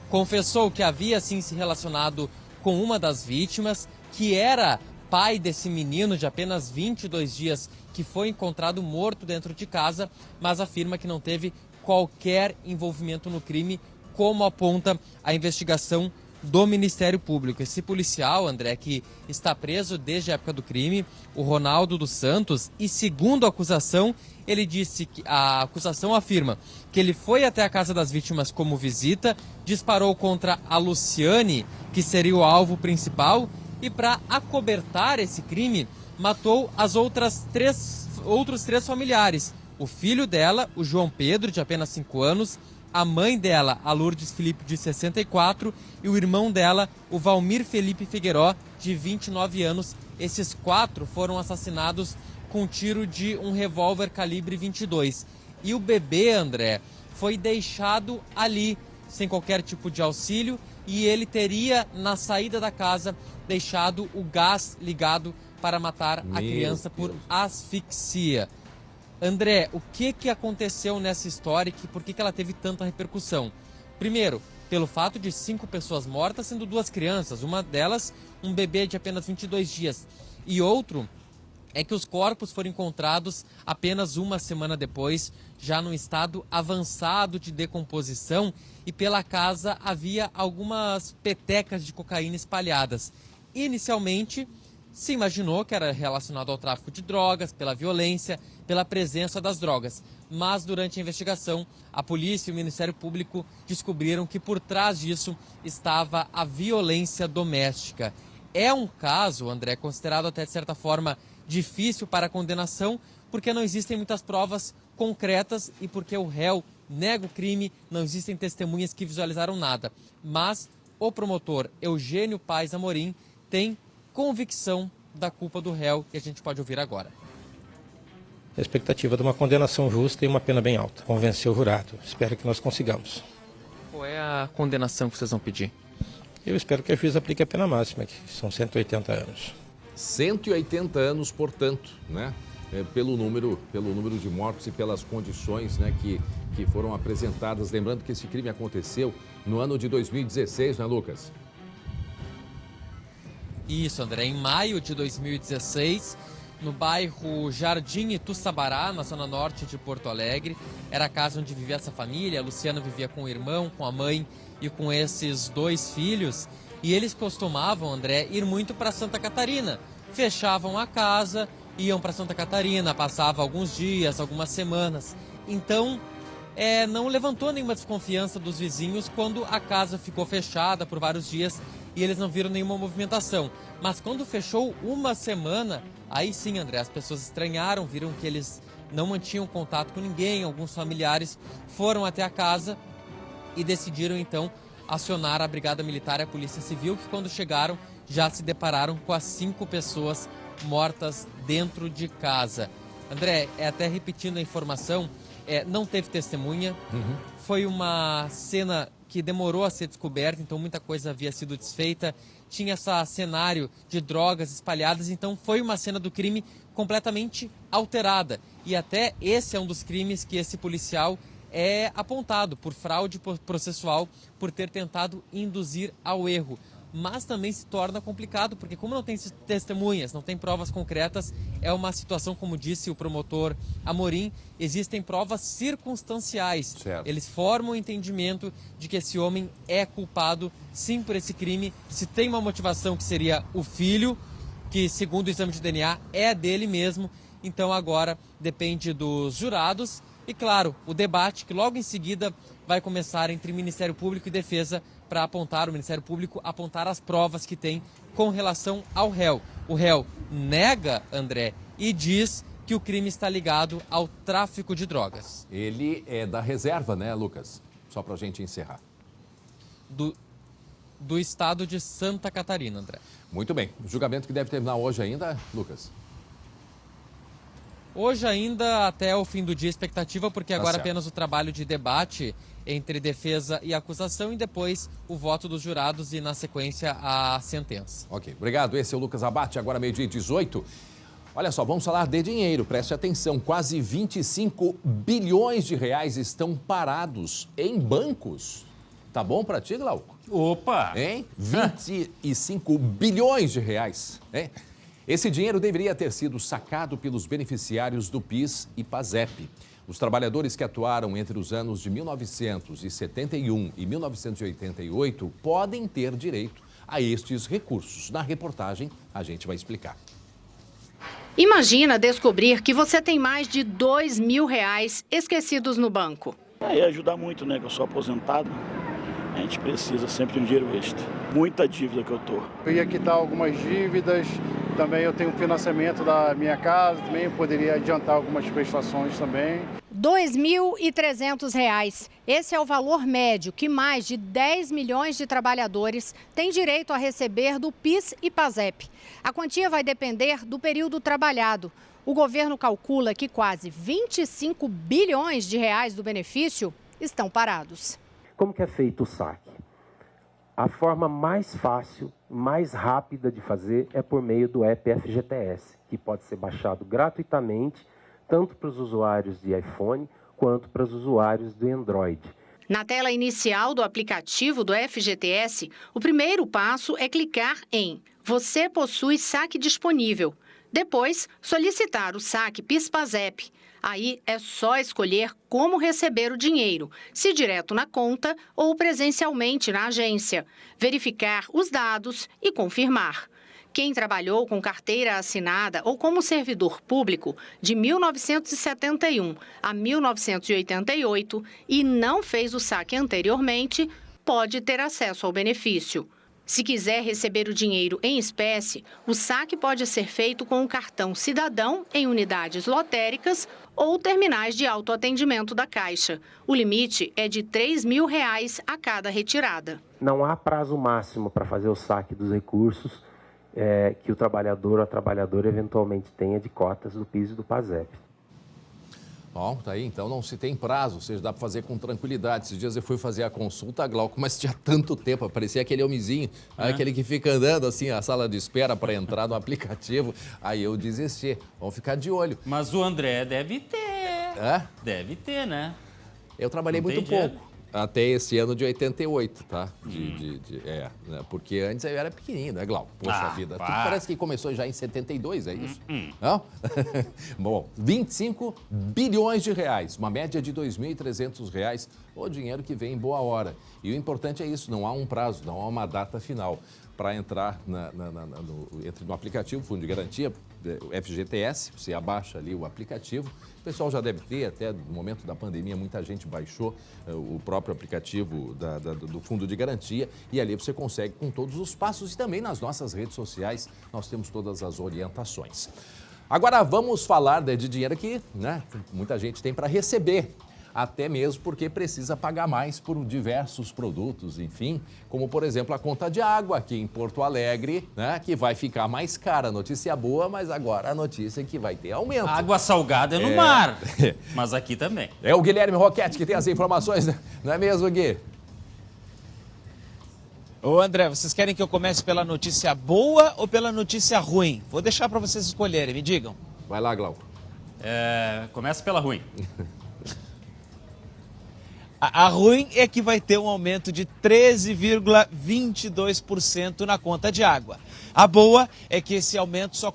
Speaker 2: confessou que havia sim se relacionado com uma das vítimas, que era pai desse menino de apenas 22 dias que foi encontrado morto dentro de casa, mas afirma que não teve qualquer envolvimento no crime, como aponta a investigação do Ministério Público. Esse policial, André, que está preso desde a época do crime, o Ronaldo dos Santos, e segundo a acusação, ele disse que a acusação afirma que ele foi até a casa das vítimas como visita, disparou contra a Luciane, que seria o alvo principal, e para acobertar esse crime, matou as outros 3 familiares. O filho dela, o João Pedro, de apenas 5 anos, a mãe dela, a Lourdes Felipe, de 64, e o irmão dela, o Valmir Felipe Figueiró, de 29 anos. Esses 4 foram assassinados com um tiro de um revólver calibre 22. E o bebê, André, foi deixado ali, sem qualquer tipo de auxílio, e ele teria, na saída da casa, deixado o gás ligado para matar a criança por asfixia. André, o que aconteceu nessa história e por que ela teve tanta repercussão? Primeiro, pelo fato de 5 pessoas mortas, sendo 2 crianças, uma delas um bebê de apenas 22 dias. E outro é que os corpos foram encontrados apenas uma semana depois, já num estado avançado de decomposição, e pela casa havia algumas petecas de cocaína espalhadas. Inicialmente, se imaginou que era relacionado ao tráfico de drogas, pela violência, pela presença das drogas. Mas durante a investigação, a polícia e o Ministério Público descobriram que por trás disso estava a violência doméstica. É um caso, André, considerado até de certa forma difícil para a condenação, porque não existem muitas provas concretas e porque o réu nega o crime, não existem testemunhas que visualizaram nada. Mas o promotor Eugênio Paes Amorim tem convicção da culpa do réu, que a gente pode ouvir agora.
Speaker 9: A expectativa de uma condenação justa e uma pena bem alta. Convencer o jurado. Espero que nós consigamos.
Speaker 2: Qual é a condenação que vocês vão pedir?
Speaker 9: Eu espero que a juíza aplique a pena máxima, que são 180 anos.
Speaker 1: 180 anos, portanto, né? Pelo número de mortos e pelas condições, né, que foram apresentadas. Lembrando que esse crime aconteceu no ano de 2016, né, Lucas?
Speaker 2: Isso, André. Em maio de 2016, no bairro Jardim Ituçabará, na zona norte de Porto Alegre. Era a casa onde vivia essa família. A Luciana vivia com o irmão, com a mãe e com esses 2 filhos. E eles costumavam, André, ir muito para Santa Catarina. Fechavam a casa, iam para Santa Catarina, passavam alguns dias, algumas semanas. Então, não levantou nenhuma desconfiança dos vizinhos quando a casa ficou fechada por vários dias e eles não viram nenhuma movimentação. Mas quando fechou uma semana, aí sim, André, as pessoas estranharam, viram que eles não mantinham contato com ninguém. Alguns familiares foram até a casa e decidiram então acionar a Brigada Militar e a Polícia Civil, que quando chegaram já se depararam com as 5 pessoas mortas dentro de casa. André, até repetindo a informação, não teve testemunha, foi uma cena que demorou a ser descoberta, então muita coisa havia sido desfeita, tinha esse cenário de drogas espalhadas, então foi uma cena do crime completamente alterada. E até esse é um dos crimes que esse policial é apontado por fraude processual, por ter tentado induzir ao erro. Mas também se torna complicado, porque como não tem testemunhas, não tem provas concretas, é uma situação, como disse o promotor Amorim, existem provas circunstanciais.
Speaker 1: Certo.
Speaker 2: Eles formam o entendimento de que esse homem é culpado, sim, por esse crime. Se tem uma motivação que seria o filho, que segundo o exame de DNA é dele mesmo, então agora depende dos jurados. E claro, o debate que logo em seguida vai começar entre Ministério Público e Defesa para apontar, o Ministério Público apontar as provas que tem com relação ao réu. O réu nega, André, e diz que o crime está ligado ao tráfico de drogas.
Speaker 1: Ele é da reserva, né, Lucas? Só para a gente encerrar.
Speaker 2: do estado de Santa Catarina, André.
Speaker 1: Muito bem. O julgamento que deve terminar hoje ainda, Lucas?
Speaker 2: Hoje ainda até o fim do dia, expectativa, porque agora
Speaker 1: certo.
Speaker 2: apenas o trabalho de debate entre defesa e acusação e depois o voto dos jurados e, na sequência, a sentença.
Speaker 1: Ok, obrigado. Esse é o Lucas Abate, agora meio-dia e 18. Olha só, vamos falar de dinheiro, preste atenção. Quase 25 bilhões de reais estão parados em bancos. Tá bom pra ti, Glauco?
Speaker 3: Opa!
Speaker 1: Hein? 25 bilhões de reais, hein? Esse dinheiro deveria ter sido sacado pelos beneficiários do PIS e PASEP. Os trabalhadores que atuaram entre os anos de 1971 e 1988 podem ter direito a estes recursos. Na reportagem, a gente vai explicar.
Speaker 10: Imagina descobrir que você tem mais de R$2.000 esquecidos no banco.
Speaker 11: Ia ajudar muito, né? Que eu sou aposentado. A gente precisa sempre de um dinheiro extra. Muita dívida que eu tô.
Speaker 12: Eu ia quitar algumas dívidas, também eu tenho financiamento da minha casa, também eu poderia adiantar algumas prestações também.
Speaker 10: R$2.300. Esse é o valor médio que mais de 10 milhões de trabalhadores têm direito a receber do PIS e PASEP. A quantia vai depender do período trabalhado. O governo calcula que quase 25 bilhões de reais do benefício estão parados.
Speaker 13: Como que é feito o saque? A forma mais fácil, mais rápida de fazer é por meio do app FGTS, que pode ser baixado gratuitamente, tanto para os usuários de iPhone quanto para os usuários do Android.
Speaker 10: Na tela inicial do aplicativo do FGTS, o primeiro passo é clicar em "Você possui saque disponível". Depois, solicitar o saque PIS/PASEP. Aí é só escolher como receber o dinheiro, se direto na conta ou presencialmente na agência, verificar os dados e confirmar. Quem trabalhou com carteira assinada ou como servidor público de 1971 a 1988 e não fez o saque anteriormente, pode ter acesso ao benefício. Se quiser receber o dinheiro em espécie, o saque pode ser feito com o cartão Cidadão em unidades lotéricas ou terminais de autoatendimento da Caixa. O limite é de R$3.000 a cada retirada.
Speaker 13: Não há prazo máximo para fazer o saque dos recursos que o trabalhador ou a trabalhadora eventualmente tenha de cotas do PIS e do PASEP.
Speaker 1: Bom, tá aí, então não se tem prazo, ou seja, dá para fazer com tranquilidade. Esses dias eu fui fazer a consulta, Glauco, mas tinha tanto tempo, parecia aquele homenzinho, aquele que fica andando assim, a sala de espera para entrar no aplicativo. Aí eu desisti, vamos ficar de olho.
Speaker 3: Mas o André deve ter.
Speaker 1: É?
Speaker 3: Deve ter, né?
Speaker 1: Eu trabalhei muito pouco. Até esse ano de 88, tá? Né? Porque antes eu era pequenininho, né, Glauco? Poxa vida. Tudo parece que começou já em 72, é isso? Não? Bom, 25 bilhões de reais, uma média de R$2.300, o dinheiro que vem em boa hora. E o importante é isso, não há um prazo, não há uma data final para entrar no aplicativo Fundo de Garantia, o FGTS, você abaixa ali o aplicativo. O pessoal já deve ter, até no momento da pandemia, muita gente baixou o próprio aplicativo do Fundo de Garantia e ali você consegue com todos os passos e também nas nossas redes sociais nós temos todas as orientações. Agora vamos falar de dinheiro que, né, muita gente tem para receber. Até mesmo porque precisa pagar mais por diversos produtos, enfim, como, por exemplo, a conta de água aqui em Porto Alegre, né, que vai ficar mais cara. Notícia boa, mas agora a notícia é que vai ter aumento.
Speaker 3: Água salgada é no mar, mas aqui também.
Speaker 1: É o Guilherme Roquette que tem as informações, não é mesmo, Gui?
Speaker 4: Ô André, vocês querem que eu comece pela notícia boa ou pela notícia ruim? Vou deixar para vocês escolherem, me digam.
Speaker 1: Vai lá, Glauco.
Speaker 3: Começa pela ruim.
Speaker 4: A ruim é que vai ter um aumento de 13,22% na conta de água. A boa é que esse aumento só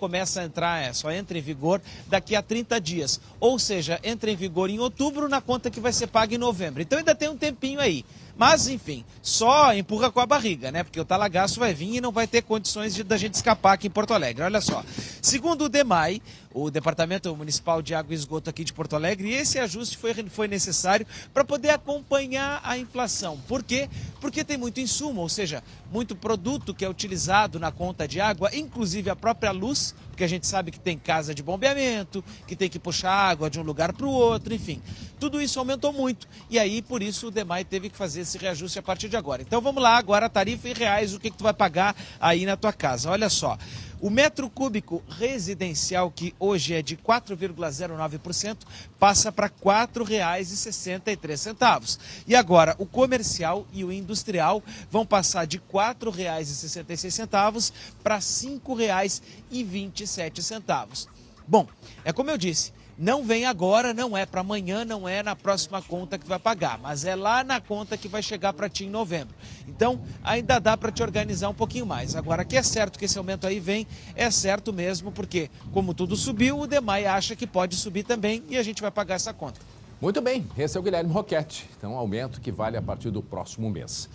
Speaker 4: entra em vigor daqui a 30 dias. Ou seja, entra em vigor em outubro na conta que vai ser paga em novembro. Então ainda tem um tempinho aí. Mas, enfim, só empurra com a barriga, né? Porque o talagaço vai vir e não vai ter condições da gente escapar aqui em Porto Alegre. Olha só, segundo o DEMAI, o Departamento Municipal de Água e Esgoto aqui de Porto Alegre, esse ajuste foi necessário para poder acompanhar a inflação. Por quê? Porque tem muito insumo, ou seja, muito produto que é utilizado na conta de água, inclusive a própria luz, porque porque a gente sabe que tem casa de bombeamento, que tem que puxar água de um lugar para o outro, enfim. Tudo isso aumentou muito e aí, por isso, o DEMAI teve que fazer esse reajuste a partir de agora. Então vamos lá, agora a tarifa em reais, o que tu vai pagar aí na tua casa. Olha só, o metro cúbico residencial, que hoje é de 4,09%, passa para R$ 4,63. E agora, o comercial e o industrial vão passar de R$ 4,66 para R$ 5,27. Bom, é como eu disse, não vem agora, não é para amanhã, não é na próxima conta que vai pagar, mas é lá na conta que vai chegar para ti em novembro. Então, ainda dá para te organizar um pouquinho mais. Agora, que é certo que esse aumento aí vem, é certo mesmo, porque como tudo subiu, o DEMAI acha que pode subir também e a gente vai pagar essa conta.
Speaker 1: Muito bem, esse é o Guilherme Roquette. Então, aumento que vale a partir do próximo mês.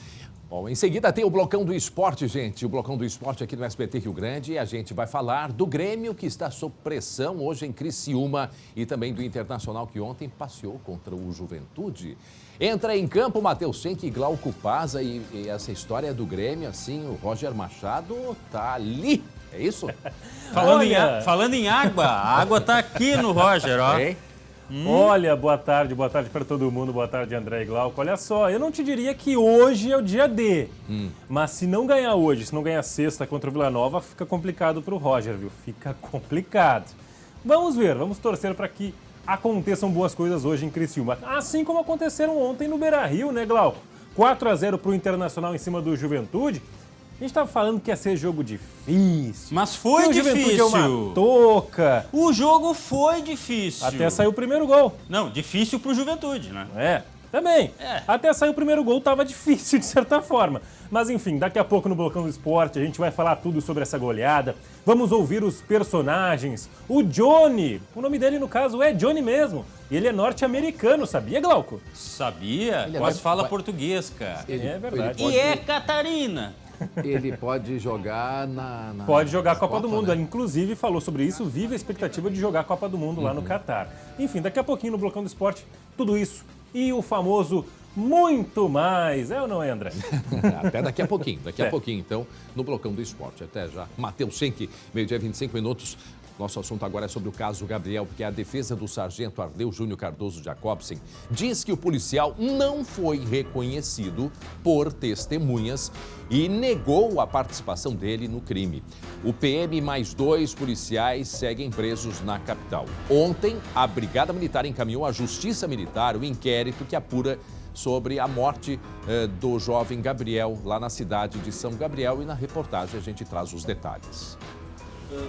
Speaker 1: Bom, em seguida tem o Blocão do Esporte, gente. O Blocão do Esporte aqui no SBT Rio Grande. E a gente vai falar do Grêmio, que está sob pressão hoje em Criciúma. E também do Internacional, que ontem passeou contra o Juventude. Entra em campo Matheus Schenck e Glauco Pazza. E essa história do Grêmio, assim, o Roger Machado tá ali. É isso?
Speaker 3: Falando em água, a água tá aqui no Roger, ó.
Speaker 14: Olha, boa tarde para todo mundo, boa tarde, André e Glauco. Olha só, eu não te diria que hoje é o dia D, mas se não ganhar hoje, se não ganhar sexta contra o Vila Nova, fica complicado para o Roger, viu? Fica complicado. Vamos ver, vamos torcer para que aconteçam boas coisas hoje em Criciúma, assim como aconteceram ontem no Beira-Rio, né, Glauco? 4-0 para o Internacional em cima do Juventude. A gente estava falando que ia ser jogo difícil.
Speaker 3: Mas foi difícil. O Juventude é uma
Speaker 14: toca.
Speaker 3: O jogo foi difícil.
Speaker 14: Até sair o primeiro gol.
Speaker 3: Não, difícil pro Juventude, né?
Speaker 14: É, também. Até sair o primeiro gol tava difícil, de certa forma. Mas enfim, daqui a pouco no Blocão do Esporte a gente vai falar tudo sobre essa goleada. Vamos ouvir os personagens. O Johnny, o nome dele no caso é Johnny mesmo. E ele é norte-americano, sabia, Glauco?
Speaker 3: Sabia, quase fala português, cara.
Speaker 14: É verdade.
Speaker 3: E é Catarina.
Speaker 1: Ele pode jogar
Speaker 14: Pode jogar a Copa do Mundo. Né? Inclusive, falou sobre isso, vive a expectativa de jogar a Copa do Mundo lá no Catar. Enfim, daqui a pouquinho no Blocão do Esporte, tudo isso. E o famoso muito mais. É ou não é, André?
Speaker 1: Até daqui a pouquinho. Daqui a pouquinho, então, no Blocão do Esporte. Até já. Matheus Schenck, meio-dia 25 minutos. Nosso assunto agora é sobre o caso Gabriel, porque a defesa do sargento Ardeu Júnior Cardoso Jacobsen diz que o policial não foi reconhecido por testemunhas e negou a participação dele no crime. O PM e mais 2 policiais seguem presos na capital. Ontem, a Brigada Militar encaminhou à Justiça Militar o inquérito que apura sobre a morte do jovem Gabriel lá na cidade de São Gabriel, e na reportagem a gente traz os detalhes.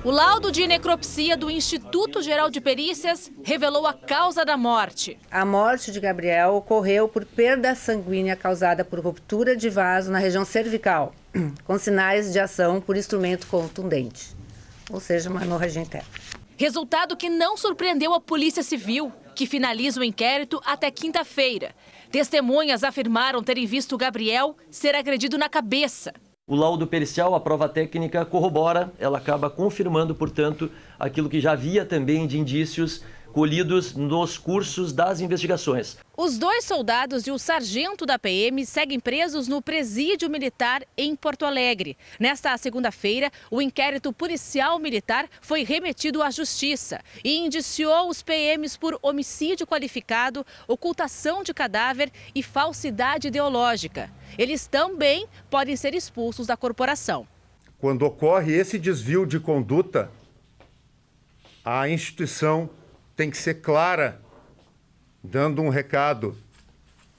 Speaker 15: O laudo de necropsia do Instituto Geral de Perícias revelou a causa da morte.
Speaker 16: A morte de Gabriel ocorreu por perda sanguínea causada por ruptura de vaso na região cervical, com sinais de ação por instrumento contundente, ou seja, uma hemorragia interna.
Speaker 15: Resultado que não surpreendeu a Polícia Civil, que finaliza o inquérito até quinta-feira. Testemunhas afirmaram terem visto Gabriel ser agredido na cabeça.
Speaker 17: O laudo pericial, a prova técnica, corrobora, ela acaba confirmando, portanto, aquilo que já havia também de indícios colhidos nos cursos das investigações.
Speaker 15: Os 2 soldados e o sargento da PM seguem presos no presídio militar em Porto Alegre. Nesta segunda-feira, o inquérito policial militar foi remetido à Justiça e indiciou os PMs por homicídio qualificado, ocultação de cadáver e falsidade ideológica. Eles também podem ser expulsos da corporação.
Speaker 18: Quando ocorre esse desvio de conduta, a instituição tem que ser clara, dando um recado,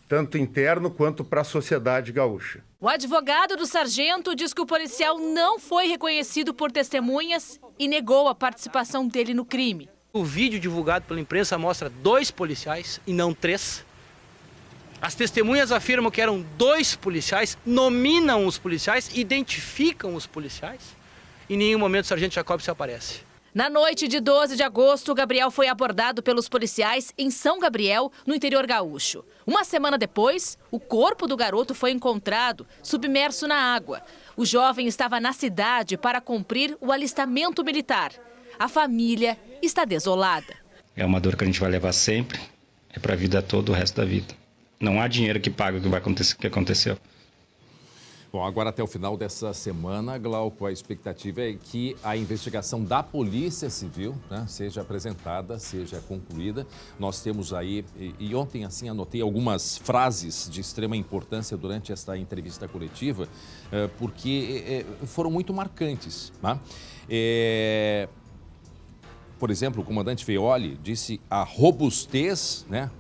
Speaker 18: tanto interno quanto para a sociedade gaúcha.
Speaker 15: O advogado do sargento diz que o policial não foi reconhecido por testemunhas e negou a participação dele no crime.
Speaker 19: O vídeo divulgado pela imprensa mostra 2 policiais e não 3. As testemunhas afirmam que eram 2 policiais, nominam os policiais, identificam os policiais. Em nenhum momento o sargento Jacobsen aparece.
Speaker 15: Na noite de 12 de agosto, Gabriel foi abordado pelos policiais em São Gabriel, no interior gaúcho. Uma semana depois, o corpo do garoto foi encontrado, submerso na água. O jovem estava na cidade para cumprir o alistamento militar. A família está desolada.
Speaker 20: É uma dor que a gente vai levar sempre, é para a vida toda, o resto da vida. Não há dinheiro que pague o que vai acontecer, o que aconteceu.
Speaker 1: Bom, agora até o final dessa semana, Glauco, a expectativa é que a investigação da Polícia Civil, né, seja apresentada, seja concluída. Nós temos aí, e ontem assim anotei algumas frases de extrema importância durante esta entrevista coletiva, porque foram muito marcantes, né? Por exemplo, o comandante Feoli disse a robustez, né,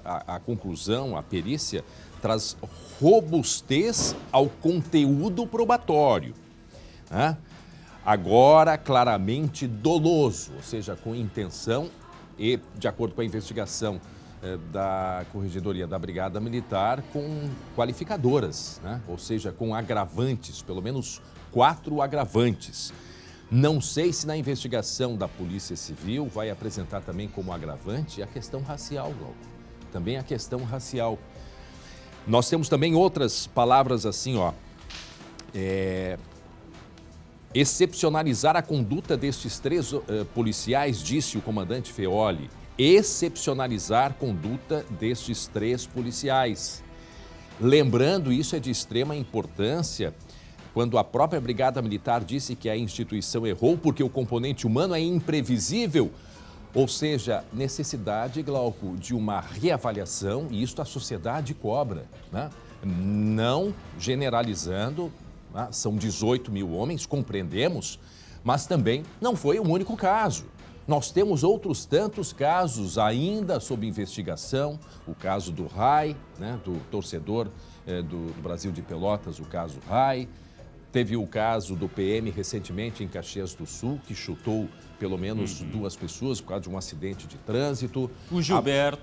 Speaker 1: a conclusão, a perícia, traz robustez ao conteúdo probatório, né? Agora claramente doloso, ou seja, com intenção e, de acordo com a investigação da Corregedoria da Brigada Militar, com qualificadoras, né? Ou seja, com agravantes, pelo menos 4 agravantes. Não sei se na investigação da Polícia Civil vai apresentar também como agravante a questão racial, Glauco. Também a questão racial. Nós temos também outras palavras assim, ó. Excepcionalizar a conduta destes 3 policiais, disse o comandante Feoli. Excepcionalizar a conduta destes 3 policiais. Lembrando, isso é de extrema importância, quando a própria Brigada Militar disse que a instituição errou porque o componente humano é imprevisível. Ou seja, necessidade, Glauco, de uma reavaliação, e isso a sociedade cobra, né? Não generalizando, né? São 18 mil homens, compreendemos, mas também não foi o único caso. Nós temos outros tantos casos ainda sob investigação, o caso do Rai, né? Do torcedor do Brasil de Pelotas, o caso Rai. Teve o caso do PM recentemente em Caxias do Sul, que chutou pelo menos 2 pessoas por causa de um acidente de trânsito.
Speaker 3: O Gilberto.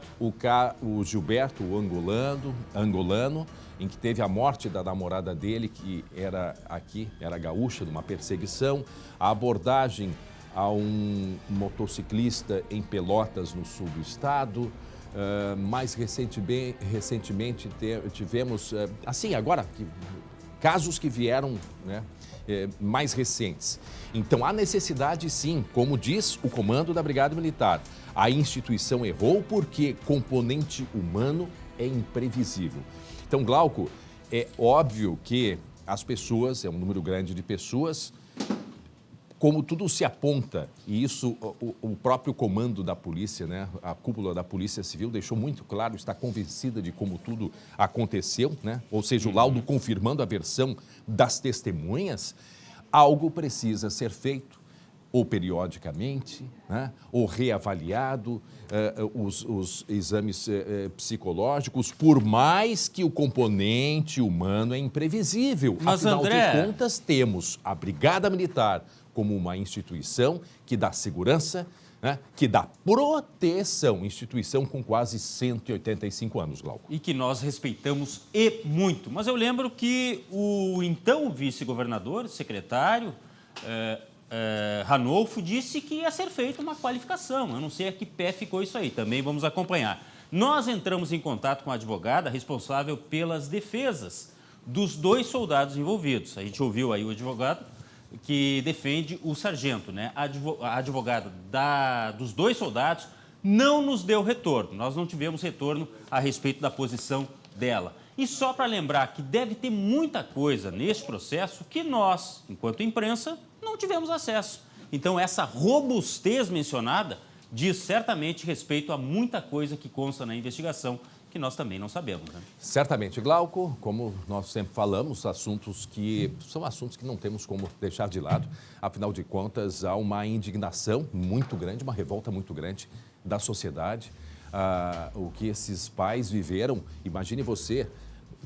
Speaker 1: O Gilberto, o angolano, em que teve a morte da namorada dele, que era gaúcha, numa perseguição. A abordagem a um motociclista em Pelotas, no sul do estado. Mais recentemente tivemos, assim, agora... casos que vieram, né, mais recentes. Então, há necessidade, sim, como diz o comando da Brigada Militar, a instituição errou porque componente humano é imprevisível. Então, Glauco, é óbvio que as pessoas, é um número grande de pessoas, como tudo se aponta, e isso o próprio comando da polícia, né, a cúpula da Polícia Civil deixou muito claro, está convencida de como tudo aconteceu, né? Ou seja, o laudo confirmando a versão das testemunhas, algo precisa ser feito, ou periodicamente, né, ou reavaliado, os exames psicológicos, por mais que o componente humano é imprevisível.
Speaker 3: Mas,
Speaker 1: afinal
Speaker 3: André...
Speaker 1: de contas, temos a Brigada Militar como uma instituição que dá segurança, né, que dá proteção, instituição com quase 185 anos, Glauco.
Speaker 3: E que nós respeitamos e muito. Mas eu lembro que o então vice-governador, secretário, Ranolfo, disse que ia ser feita uma qualificação. Eu não sei a que pé ficou isso aí, também vamos acompanhar. Nós entramos em contato com a advogada responsável pelas defesas dos 2 soldados envolvidos. A gente ouviu aí o advogado que defende o sargento, né? A advogada dos 2 soldados não nos deu retorno. Nós não tivemos retorno a respeito da posição dela. E só para lembrar que deve ter muita coisa nesse processo que nós, enquanto imprensa, não tivemos acesso. Então, essa robustez mencionada diz certamente respeito a muita coisa que consta na investigação que nós também não sabemos, né?
Speaker 1: Certamente, Glauco, como nós sempre falamos, são assuntos que não temos como deixar de lado. Afinal de contas, há uma indignação muito grande, uma revolta muito grande da sociedade. O que esses pais viveram, imagine você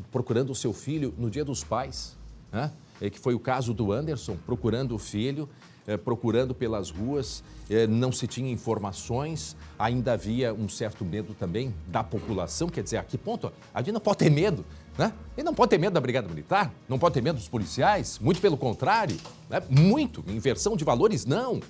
Speaker 1: procurando o seu filho no Dia dos Pais, né? Que foi o caso do Anderson, procurando o filho, procurando pelas ruas, não se tinha informações, ainda havia um certo medo também da população, quer dizer, a que ponto? A gente não pode ter medo, né? Ele não pode ter medo da Brigada Militar, não pode ter medo dos policiais, muito pelo contrário, né? Muito, inversão de valores não,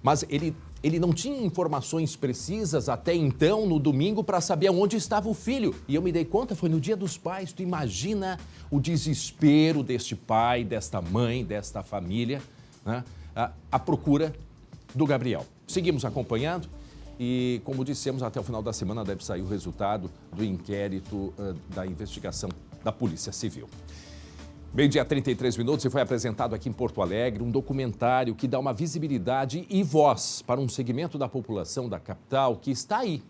Speaker 1: mas ele não tinha informações precisas até então, no domingo, para saber onde estava o filho. E eu me dei conta, foi no Dia dos Pais. Tu imagina o desespero deste pai, desta mãe, desta família, né? A procura do Gabriel. Seguimos acompanhando e, como dissemos, até o final da semana deve sair o resultado do inquérito da investigação da Polícia Civil. Meio-dia 33 minutos e foi apresentado aqui em Porto Alegre um documentário que dá uma visibilidade e voz para um segmento da população da capital que está aí,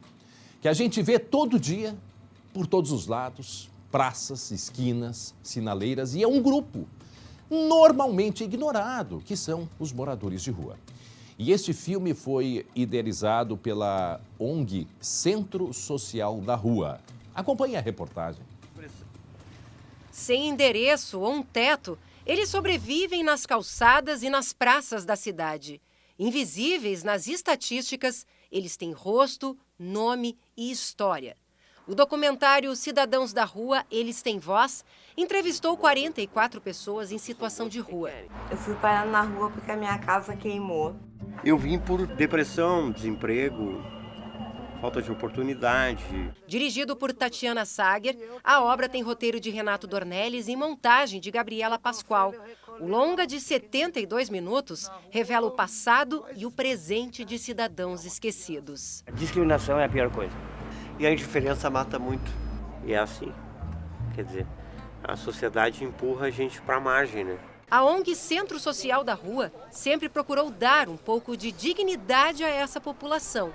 Speaker 1: que a gente vê todo dia, por todos os lados, praças, esquinas, sinaleiras, e é um grupo normalmente ignorado, que são os moradores de rua. E este filme foi idealizado pela ONG Centro Social da Rua. Acompanhe a reportagem.
Speaker 21: Sem endereço ou um teto, eles sobrevivem nas calçadas e nas praças da cidade. Invisíveis nas estatísticas, eles têm rosto, nome e história. O documentário Cidadãos da Rua, Eles Têm Voz, entrevistou 44 pessoas em situação de rua.
Speaker 22: Eu fui parar na rua porque a minha casa queimou.
Speaker 23: Eu vim por depressão, desemprego, falta de oportunidade.
Speaker 21: Dirigido por Tatiana Sager, a obra tem roteiro de Renato Dornelles e montagem de Gabriela Pascoal. O longa de 72 minutos revela o passado e o presente de cidadãos esquecidos.
Speaker 23: A discriminação é a pior coisa. E a indiferença mata muito. E é assim. Quer dizer, a sociedade empurra a gente para a margem, né?
Speaker 21: A ONG Centro Social da Rua sempre procurou dar um pouco de dignidade a essa população.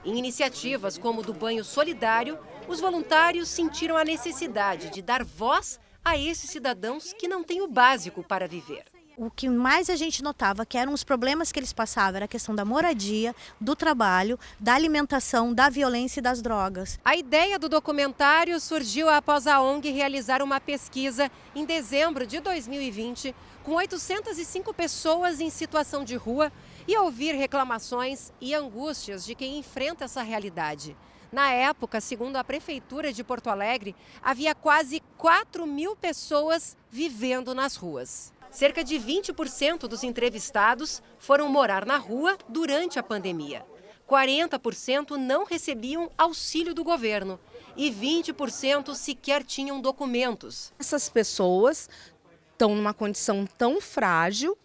Speaker 21: Em iniciativas como o do banho solidário, os voluntários sentiram a necessidade de dar voz a esses cidadãos que não têm o básico para viver.
Speaker 24: O que mais a gente notava que eram os problemas que eles passavam era a questão da moradia, do trabalho, da alimentação, da violência e das drogas.
Speaker 21: A ideia do documentário surgiu após a ONG realizar uma pesquisa em dezembro de 2020 com 805 pessoas em situação de rua e ouvir reclamações e angústias de quem enfrenta essa realidade. Na época, segundo a Prefeitura de Porto Alegre, havia quase 4.000 pessoas vivendo nas ruas. Cerca de 20% dos entrevistados foram morar na rua durante a pandemia. 40% não recebiam auxílio do governo e 20% sequer tinham documentos.
Speaker 25: Essas pessoas estão numa condição tão frágil,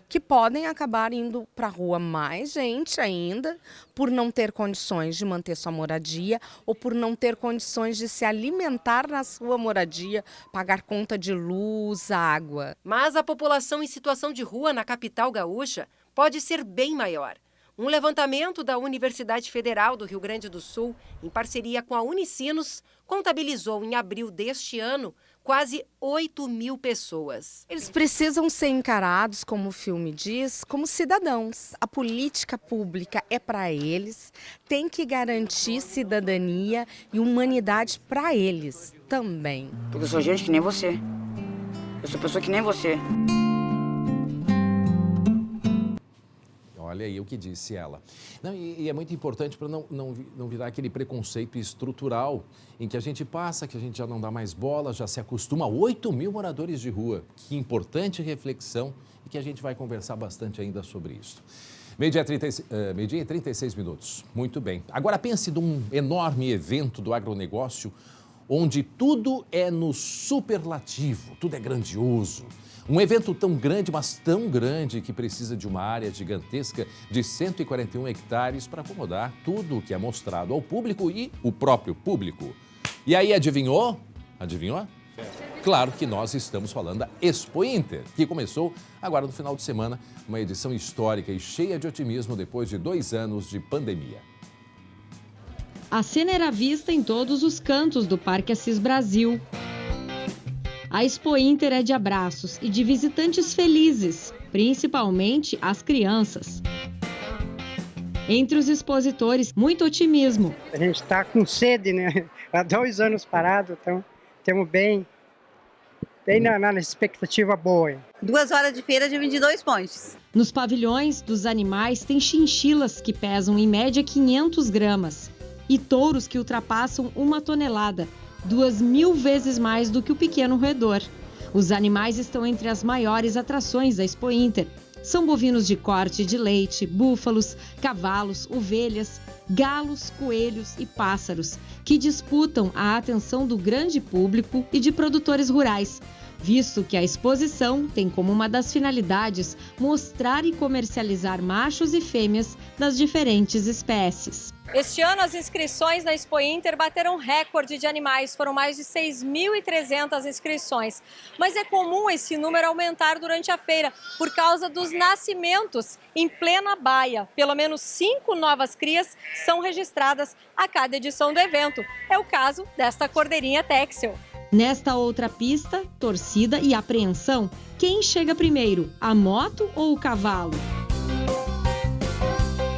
Speaker 25: que podem acabar indo para a rua mais gente ainda, por não ter condições de manter sua moradia ou por não ter condições de se alimentar na sua moradia, pagar conta de luz, água.
Speaker 21: Mas a população em situação de rua na capital gaúcha pode ser bem maior. Um levantamento da Universidade Federal do Rio Grande do Sul, em parceria com a Unicinos, contabilizou em abril deste ano quase 8.000 pessoas.
Speaker 25: Eles precisam ser encarados, como o filme diz, como cidadãos. A política pública é para eles, tem que garantir cidadania e humanidade para eles também.
Speaker 26: Porque eu sou gente que nem você. Eu sou pessoa que nem você.
Speaker 1: Olha aí o que disse ela. Não, e é muito importante para não virar aquele preconceito estrutural em que a gente passa, que a gente já não dá mais bola, já se acostuma a 8.000 moradores de rua. Que importante reflexão e que a gente vai conversar bastante ainda sobre isso. Meio-dia e 36 minutos. Muito bem. Agora pense num enorme evento do agronegócio onde tudo é no superlativo, tudo é grandioso. Um evento tão grande, mas tão grande, que precisa de uma área gigantesca de 141 hectares para acomodar tudo o que é mostrado ao público e o próprio público. E aí, adivinhou? Adivinhou? Claro que nós estamos falando da Expo Inter, que começou agora no final de semana, uma edição histórica e cheia de otimismo depois de 2 anos de pandemia.
Speaker 27: A cena era vista em todos os cantos do Parque Assis Brasil. A Expo Inter é de abraços e de visitantes felizes, principalmente as crianças. Entre os expositores, muito otimismo.
Speaker 28: A gente está com sede, né? Há 2 anos parado, então estamos bem na expectativa boa.
Speaker 29: 2 horas de feira de 22 pontes.
Speaker 27: Nos pavilhões dos animais tem chinchilas que pesam em média 500 gramas e touros que ultrapassam 1 tonelada. 2.000 vezes mais do que o pequeno roedor. Os animais estão entre as maiores atrações da Expo Inter. São bovinos de corte de leite, búfalos, cavalos, ovelhas, galos, coelhos e pássaros, que disputam a atenção do grande público e de produtores rurais, visto que a exposição tem como uma das finalidades mostrar e comercializar machos e fêmeas das diferentes espécies.
Speaker 2: Este ano, as inscrições na Expo Inter bateram recorde de animais, foram mais de 6.300 inscrições. Mas é comum esse número aumentar durante a feira, por causa dos nascimentos em plena baia. Pelo menos 5 novas crias são registradas a cada edição do evento. É o caso desta cordeirinha Texel.
Speaker 27: Nesta outra pista, torcida e apreensão, quem chega primeiro, a moto ou o cavalo?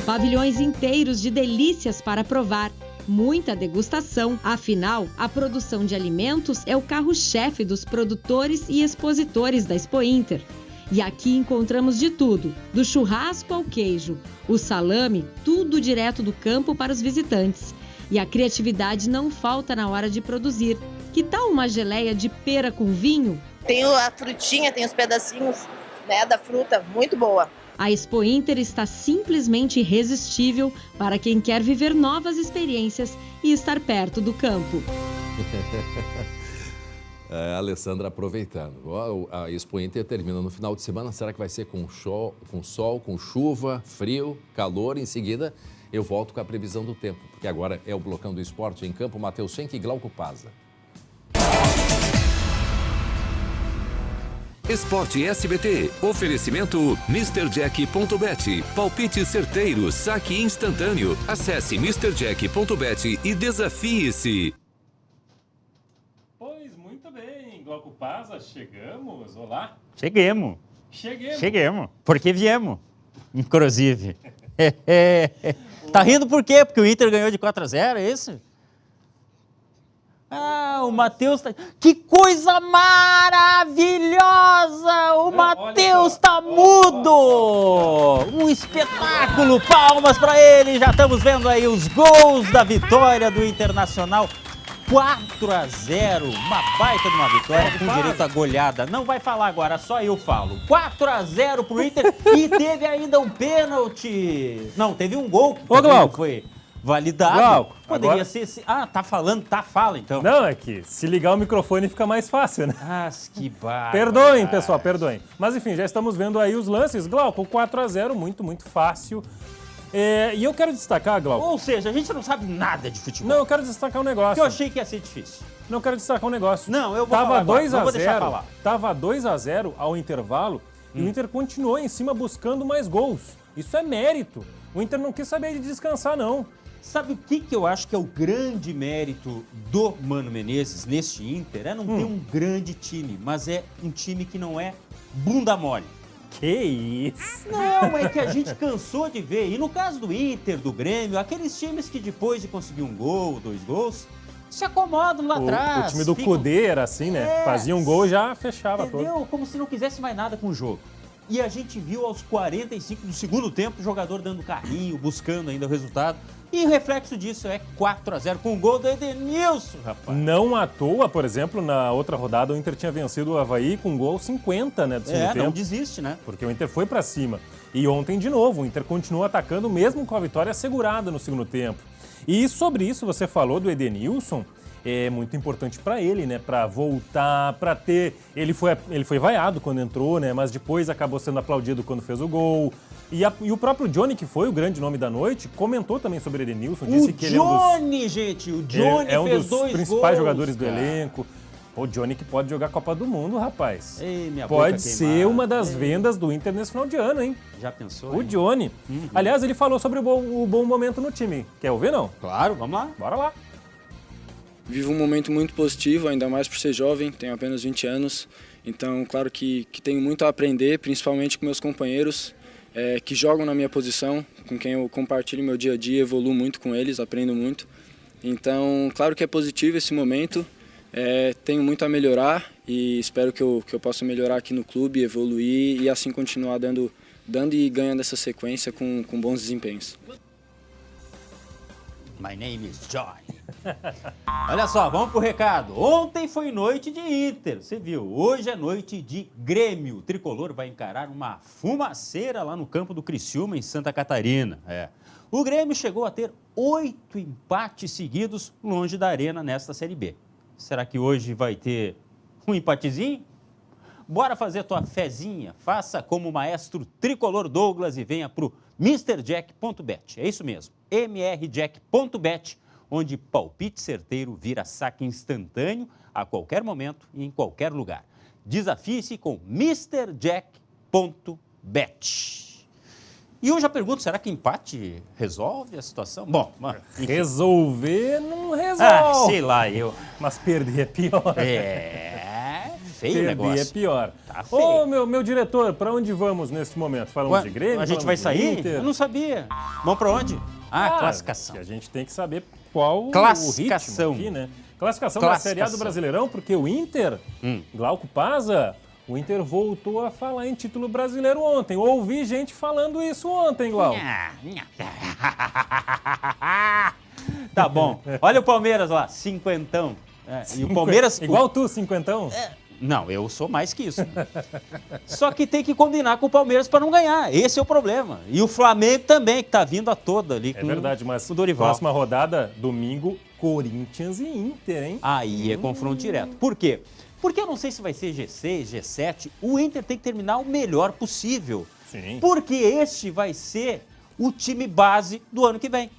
Speaker 27: Pavilhões inteiros de delícias para provar, muita degustação. Afinal, a produção de alimentos é o carro-chefe dos produtores e expositores da Expo Inter. E aqui encontramos de tudo, do churrasco ao queijo, o salame, tudo direto do campo para os visitantes. E a criatividade não falta na hora de produzir. Que tal uma geleia de pera com vinho?
Speaker 29: Tem a frutinha, tem os pedacinhos, né, da fruta, muito boa.
Speaker 27: A Expo Inter está simplesmente irresistível para quem quer viver novas experiências e estar perto do campo.
Speaker 1: A Alessandra aproveitando. A Expo Inter termina no final de semana. Será que vai ser com sol, com chuva, frio, calor? Em seguida, eu volto com a previsão do tempo, porque agora é o Blocão do Esporte em campo. Matheus Schenck e Glauco Pazza.
Speaker 5: Esporte SBT. Oferecimento MrJack.bet. Palpite certeiro, saque instantâneo. Acesse MrJack.bet e desafie-se.
Speaker 14: Pois, muito bem. Glauco Pazza, chegamos. Olá.
Speaker 3: Cheguemos. Porque viemos, inclusive. Tá rindo por quê? Porque o Inter ganhou de 4-0, é isso? Ah, o Matheus tá... Que coisa maravilhosa! O Matheus tá mudo! Um espetáculo! Palmas para ele! Já estamos vendo aí os gols da vitória do Internacional. 4-0, uma baita de uma vitória com direito à goleada. Não vai falar agora, só eu falo. 4-0 pro Inter e teve ainda um pênalti. Não, teve um gol que foi validado.
Speaker 14: Glauco,
Speaker 3: poderia
Speaker 14: agora...
Speaker 3: ser... Ah, tá falando, fala então.
Speaker 14: Não, é que se ligar o microfone fica mais fácil, né?
Speaker 3: Ah, que barra.
Speaker 14: Perdoem, pessoal, perdoem. Mas enfim, já estamos vendo aí os lances. Glauco, 4-0, muito fácil. E eu quero destacar, Glauco...
Speaker 3: Ou seja, a gente não sabe nada de futebol.
Speaker 14: Não, eu quero destacar um negócio.
Speaker 3: Que eu achei que ia ser difícil.
Speaker 14: Não, eu quero destacar um negócio.
Speaker 3: Não, eu vou falar agora, não vou deixar falar.
Speaker 14: Tava 2-0 ao intervalo e o Inter continuou em cima buscando mais gols. Isso é mérito. O Inter não quis saber de descansar, não.
Speaker 3: Sabe o que eu acho que é o grande mérito do Mano Menezes neste Inter? É não ter um grande time, mas é um time que não é bunda mole.
Speaker 14: Que isso?
Speaker 3: Não, é que a gente cansou de ver. E no caso do Inter, do Grêmio, aqueles times que depois de conseguir um gol, 2 gols, se acomodam lá atrás.
Speaker 14: O time do Cudê era assim, né? Fazia um gol e já fechava
Speaker 3: todo. Como se não quisesse mais nada com o jogo. E a gente viu aos 45 do segundo tempo o jogador dando carrinho, buscando ainda o resultado. E o reflexo disso é 4-0 com o gol do Edenilson, rapaz.
Speaker 14: Não à toa, por exemplo, na outra rodada o Inter tinha vencido o Avaí com gol 50, né, do segundo tempo.
Speaker 3: Não desiste, né?
Speaker 14: Porque o Inter foi pra cima. E ontem, de novo, o Inter continuou atacando mesmo com a vitória assegurada no segundo tempo. E sobre isso você falou do Edenilson, é muito importante para ele, né, para voltar, para ter... Ele foi vaiado quando entrou, né, mas depois acabou sendo aplaudido quando fez o gol. E o próprio Johnny, que foi o grande nome da noite, comentou também sobre Edenilson. Disse que ele é um dos principais jogadores do elenco. O Johnny que pode jogar a Copa do Mundo, rapaz.
Speaker 3: Ei, minha
Speaker 14: pode ser uma das vendas do Inter nesse final de ano, hein?
Speaker 3: Já pensou?
Speaker 14: O Johnny. Aliás, ele falou sobre o bom momento no time. Quer ouvir, não?
Speaker 3: Claro, vamos lá.
Speaker 14: Bora lá.
Speaker 6: Vivo um momento muito positivo, ainda mais por ser jovem, tenho apenas 20 anos. Então, claro que tenho muito a aprender, principalmente com meus companheiros que jogam na minha posição, com quem eu compartilho meu dia a dia, evoluo muito com eles, aprendo muito. Então, claro que é positivo esse momento, tenho muito a melhorar e espero que eu possa melhorar aqui no clube, evoluir e assim continuar dando e ganhando essa sequência com bons desempenhos.
Speaker 3: My name is Johnny. Olha só, vamos pro recado. Ontem foi noite de Inter, você viu. Hoje é noite de Grêmio. O tricolor vai encarar uma fumaceira lá no campo do Criciúma, em Santa Catarina. O Grêmio chegou a ter 8 empates seguidos longe da Arena nesta Série B. Será que hoje vai ter um empatezinho? Bora fazer tua fezinha. Faça como o maestro tricolor Douglas e venha para o MrJack.bet. É isso mesmo, mrjack.bet, onde palpite certeiro vira saque instantâneo a qualquer momento e em qualquer lugar. Desafie-se com MrJack.bet. E eu já pergunto, será que empate resolve a situação? Bom, enfim.
Speaker 14: Resolver não resolve.
Speaker 3: Ah, sei lá, eu.
Speaker 14: Mas perder é pior.
Speaker 3: Feio o negócio.
Speaker 14: Perder é pior.
Speaker 3: Tá feio.
Speaker 14: Ô, meu diretor, para onde vamos neste momento? Falamos de Grêmio?
Speaker 3: A gente vai sair? Eu não sabia. Vamos para onde? Classificação.
Speaker 14: A gente tem que saber qual
Speaker 3: classificação.
Speaker 14: o ritmo aqui, né? Classificação da Série A do Brasileirão, porque o Inter, Glauco Pazza, o Inter voltou a falar em título brasileiro ontem. Ouvi gente falando isso ontem, Glauco.
Speaker 3: Tá bom. Olha o Palmeiras lá, cinquentão. E o Palmeiras...
Speaker 14: Igual tu, cinquentão?
Speaker 3: Não, eu sou mais que isso. Só que tem que combinar com o Palmeiras para não ganhar. Esse é o problema. E o Flamengo também, que tá vindo a toda ali com
Speaker 14: verdade, mas
Speaker 3: o Dorival.
Speaker 14: Próxima rodada, domingo, Corinthians e Inter, hein?
Speaker 3: Aí é confronto direto. Por quê? Porque eu não sei se vai ser G6, G7. O Inter tem que terminar o melhor possível.
Speaker 14: Sim.
Speaker 3: Porque este vai ser o time base do ano que vem.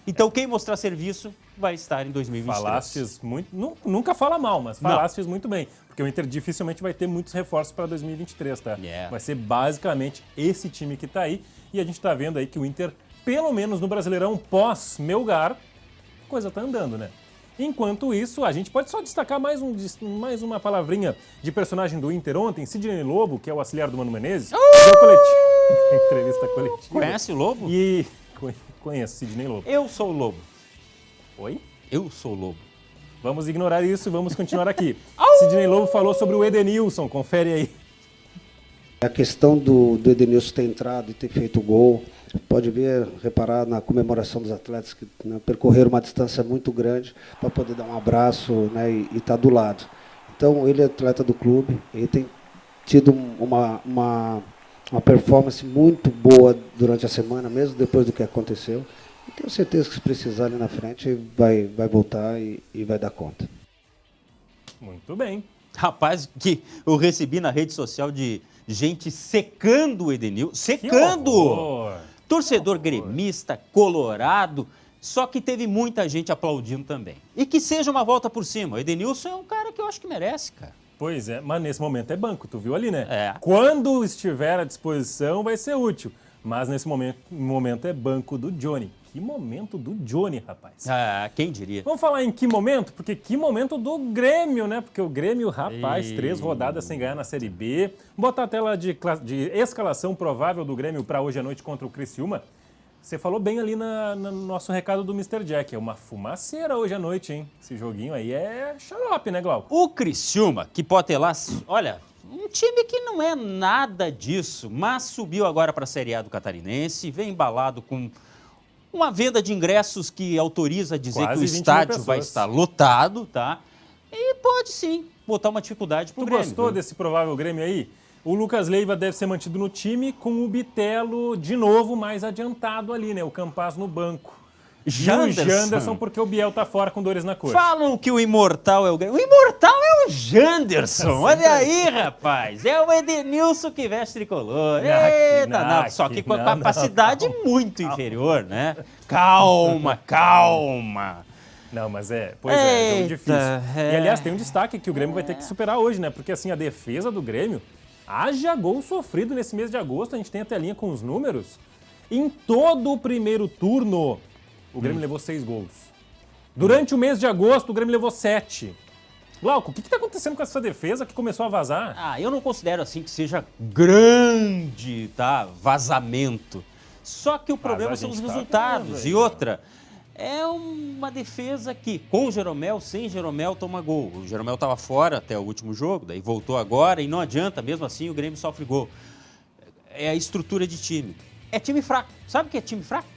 Speaker 3: Então, quem mostrar serviço vai estar em 2023.
Speaker 14: Falastes muito... Nunca fala mal, mas falastes muito bem. Porque o Inter dificilmente vai ter muitos reforços para 2023, tá? Vai ser basicamente esse time que tá aí. E a gente tá vendo aí que o Inter, pelo menos no Brasileirão pós-Melgar, a coisa tá andando, né? Enquanto isso, a gente pode só destacar mais uma palavrinha de personagem do Inter ontem, Sidney Lobo, que é o auxiliar do Mano Menezes, deu entrevista coletiva.
Speaker 3: Conhece o Lobo?
Speaker 14: E conheço Sidney Lobo.
Speaker 3: Eu sou o Lobo.
Speaker 14: Oi?
Speaker 3: Eu sou o Lobo.
Speaker 14: Vamos ignorar isso e vamos continuar aqui. Sidney Lobo falou sobre o Edenilson, confere aí.
Speaker 4: A questão do Edenilson ter entrado e ter feito o gol, pode reparar na comemoração dos atletas que percorreram uma distância muito grande para poder dar um abraço, né, e estar do lado. Então, ele é atleta do clube, ele tem tido uma performance muito boa durante a semana, mesmo depois do que aconteceu. E tenho certeza que se precisar ali na frente, vai voltar e vai dar conta.
Speaker 14: Muito bem.
Speaker 3: Rapaz, que eu recebi na rede social de gente secando o Edenilson. Secando! Torcedor gremista, colorado, só que teve muita gente aplaudindo também. E que seja uma volta por cima. O Edenilson é um cara que eu acho que merece, cara.
Speaker 14: Pois é, mas nesse momento é banco, tu viu ali, né? Quando estiver à disposição vai ser útil, mas nesse momento é banco do Johnny. Que momento do Johnny, rapaz.
Speaker 3: Quem diria?
Speaker 14: Vamos falar em que momento? Porque que momento do Grêmio, né? Porque o Grêmio, rapaz, 3 rodadas sem ganhar na Série B. Vou botar a tela de escalação provável do Grêmio para hoje à noite contra o Criciúma. Você falou bem ali no nosso recado do Mr. Jack. É uma fumaceira hoje à noite, hein? Esse joguinho aí é xarope, né, Glauco?
Speaker 3: O Criciúma, que pode ter lá... Olha, um time que não é nada disso, mas subiu agora para a Série A do Catarinense, vem embalado com... uma venda de ingressos que autoriza a dizer que o estádio vai estar lotado, tá? E pode sim botar uma dificuldade pro Grêmio.
Speaker 14: Tu gostou desse provável Grêmio aí? O Lucas Leiva deve ser mantido no time com o Bitelo de novo mais adiantado ali, né? O Campaz no banco.
Speaker 3: Janderson.
Speaker 14: E o Janderson porque o Biel tá fora com dores na coxa.
Speaker 3: Falam que o imortal é o Grêmio. O imortal é o Janderson. Olha aí, rapaz. É o Edenilson que veste tricolor. Eita, só que com a capacidade muito inferior, né? Calma.
Speaker 14: Não, mas jogo difícil. E, aliás, tem um destaque que o Grêmio vai ter que superar hoje, né? Porque, assim, a defesa do Grêmio, haja gol sofrido nesse mês de agosto, a gente tem a telinha com os números. Em todo o primeiro turno, o Grêmio levou 6 gols. Durante o mês de agosto, o Grêmio levou 7. Glauco, o que está acontecendo com essa defesa que começou a vazar?
Speaker 3: Eu não considero assim que seja grande, tá? Vazamento. Só que o problema são os resultados. E outra, é uma defesa que, com o Jeromel, sem Jeromel, toma gol. O Jeromel estava fora até o último jogo, daí voltou agora e não adianta, mesmo assim o Grêmio sofre gol. É a estrutura de time. É time fraco. Sabe o que é time fraco?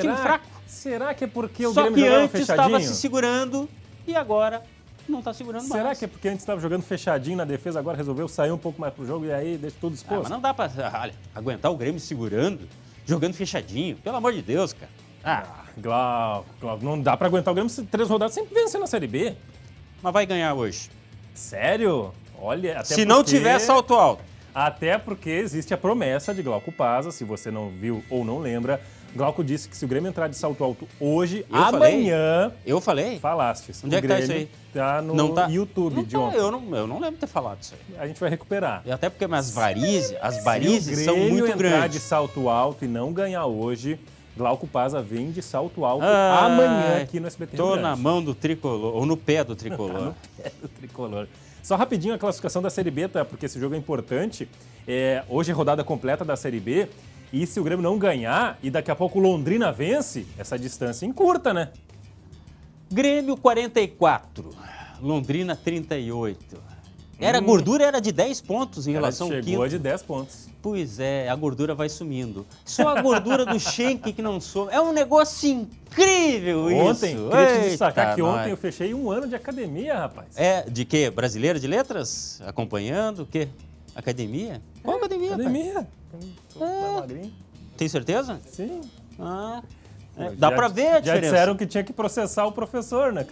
Speaker 3: Time fraco.
Speaker 14: Será que é porque o Grêmio jogava fechadinho?
Speaker 3: Só que antes estava se segurando e agora não está segurando mais.
Speaker 14: Será que é porque antes estava jogando fechadinho na defesa, agora resolveu sair um pouco mais pro jogo e aí deixa tudo exposto?
Speaker 3: Mas não dá para aguentar o Grêmio segurando. jogando fechadinho. Pelo amor de Deus, cara.
Speaker 14: Glauco, não dá pra aguentar o Grêmio 3 rodadas sempre vencendo na Série B.
Speaker 3: Mas vai ganhar hoje.
Speaker 14: Sério? Olha, até
Speaker 3: Se não tiver salto alto.
Speaker 14: Até porque existe a promessa de Glauco Pazza, se você não viu ou não lembra. Glauco disse que se o Grêmio entrar de salto alto hoje, amanhã...
Speaker 3: Eu falei?
Speaker 14: Falaste.
Speaker 3: Onde é que tá isso aí?
Speaker 14: Tá no YouTube de ontem.
Speaker 3: Eu não lembro de ter falado isso aí.
Speaker 14: A gente vai recuperar.
Speaker 3: E até porque as varizes são muito
Speaker 14: entrar
Speaker 3: grandes.
Speaker 14: de salto alto e não ganhar hoje, Glauco Pazza vem de salto alto amanhã aqui no SBT.
Speaker 3: Tô na mão do tricolor, ou no pé do tricolor.
Speaker 14: No pé do tricolor. Só rapidinho a classificação da Série B, tá? Porque esse jogo é importante. Hoje é rodada completa da Série B. E se o Grêmio não ganhar e daqui a pouco o Londrina vence, essa distância encurta, né?
Speaker 3: Grêmio 44, Londrina 38. A gordura era de 10 pontos em relação ao quinto.
Speaker 14: Chegou de 10 pontos.
Speaker 3: Pois é, a gordura vai sumindo. Só a gordura do Schenck que não some. É um negócio incrível
Speaker 14: ontem,
Speaker 3: isso.
Speaker 14: Queria te destacar que ontem eu fechei 1 ano de academia, rapaz.
Speaker 3: De quê? Brasileira de Letras? Acompanhando o quê? Academia? Qual academia?
Speaker 14: Academia.
Speaker 3: Tem certeza?
Speaker 14: Sim.
Speaker 3: Dá pra ver a diferença.
Speaker 14: Já disseram que tinha que processar o professor, né?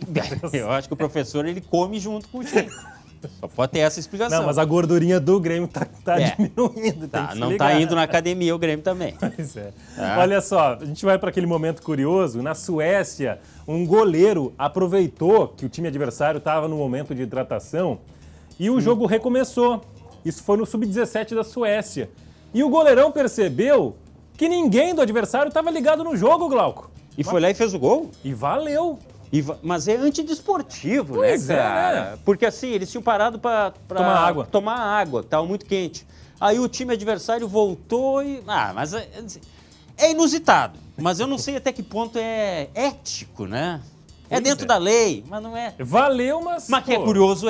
Speaker 3: Eu acho que o professor ele come junto com o Schenck. Só pode ter essa explicação.
Speaker 14: Não, mas a gordurinha do Grêmio tá diminuindo.
Speaker 3: Não tá indo na academia o Grêmio também.
Speaker 14: Pois é. Olha só, a gente vai para aquele momento curioso. Na Suécia, um goleiro aproveitou que o time adversário estava no momento de hidratação e o jogo recomeçou. Isso foi no Sub-17 da Suécia. E o goleirão percebeu que ninguém do adversário estava ligado no jogo, Glauco.
Speaker 3: E foi lá e fez o gol?
Speaker 14: E valeu.
Speaker 3: Mas é antidesportivo, né, cara?
Speaker 14: né?
Speaker 3: Porque assim, eles tinham parado para tomar água, que estava muito quente. Aí o time adversário voltou e... mas é inusitado. Mas eu não sei até que ponto é ético, né? É dentro da lei, mas não é...
Speaker 14: Valeu, mas...
Speaker 3: Mas que é curioso,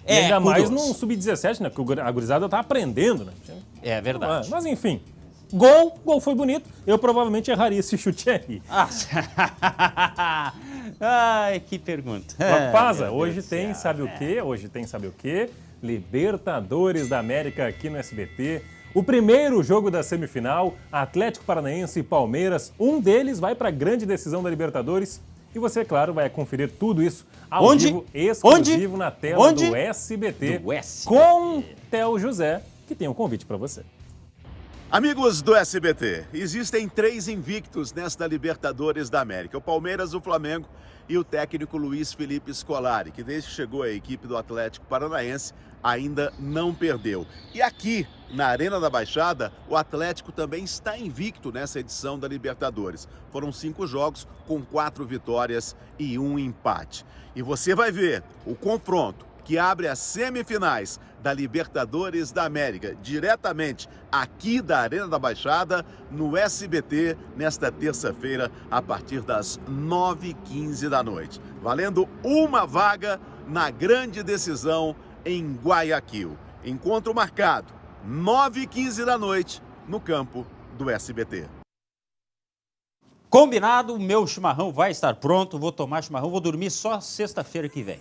Speaker 14: ainda mais num Sub-17, né? Porque a gurizada tá aprendendo, né?
Speaker 3: É verdade.
Speaker 14: Mas enfim... Gol foi bonito. Eu provavelmente erraria esse chute aí.
Speaker 3: Ai, que pergunta.
Speaker 14: Pazza, hoje tem, sabe o quê? Hoje tem, sabe o quê? Libertadores da América aqui no SBT. O primeiro jogo da semifinal, Atlético Paranaense e Palmeiras. Um deles vai para a grande decisão da Libertadores. E você, claro, vai conferir tudo isso ao vivo, exclusivo na tela do SBT. Com Theo José, que tem um convite para você.
Speaker 7: Amigos do SBT, existem 3 invictos nesta Libertadores da América. O Palmeiras, o Flamengo e o técnico Luiz Felipe Scolari, que desde que chegou à equipe do Atlético Paranaense ainda não perdeu. E aqui, na Arena da Baixada, o Atlético também está invicto nessa edição da Libertadores. Foram 5 jogos com 4 vitórias e 1 empate. E você vai ver o confronto que abre as semifinais da Libertadores da América, diretamente aqui da Arena da Baixada, no SBT, nesta terça-feira, a partir das 9h15 da noite. Valendo uma vaga na grande decisão em Guayaquil. Encontro marcado, 9h15 da noite, no campo do SBT.
Speaker 3: Combinado, o meu chimarrão vai estar pronto, vou tomar chimarrão, vou dormir só sexta-feira que vem.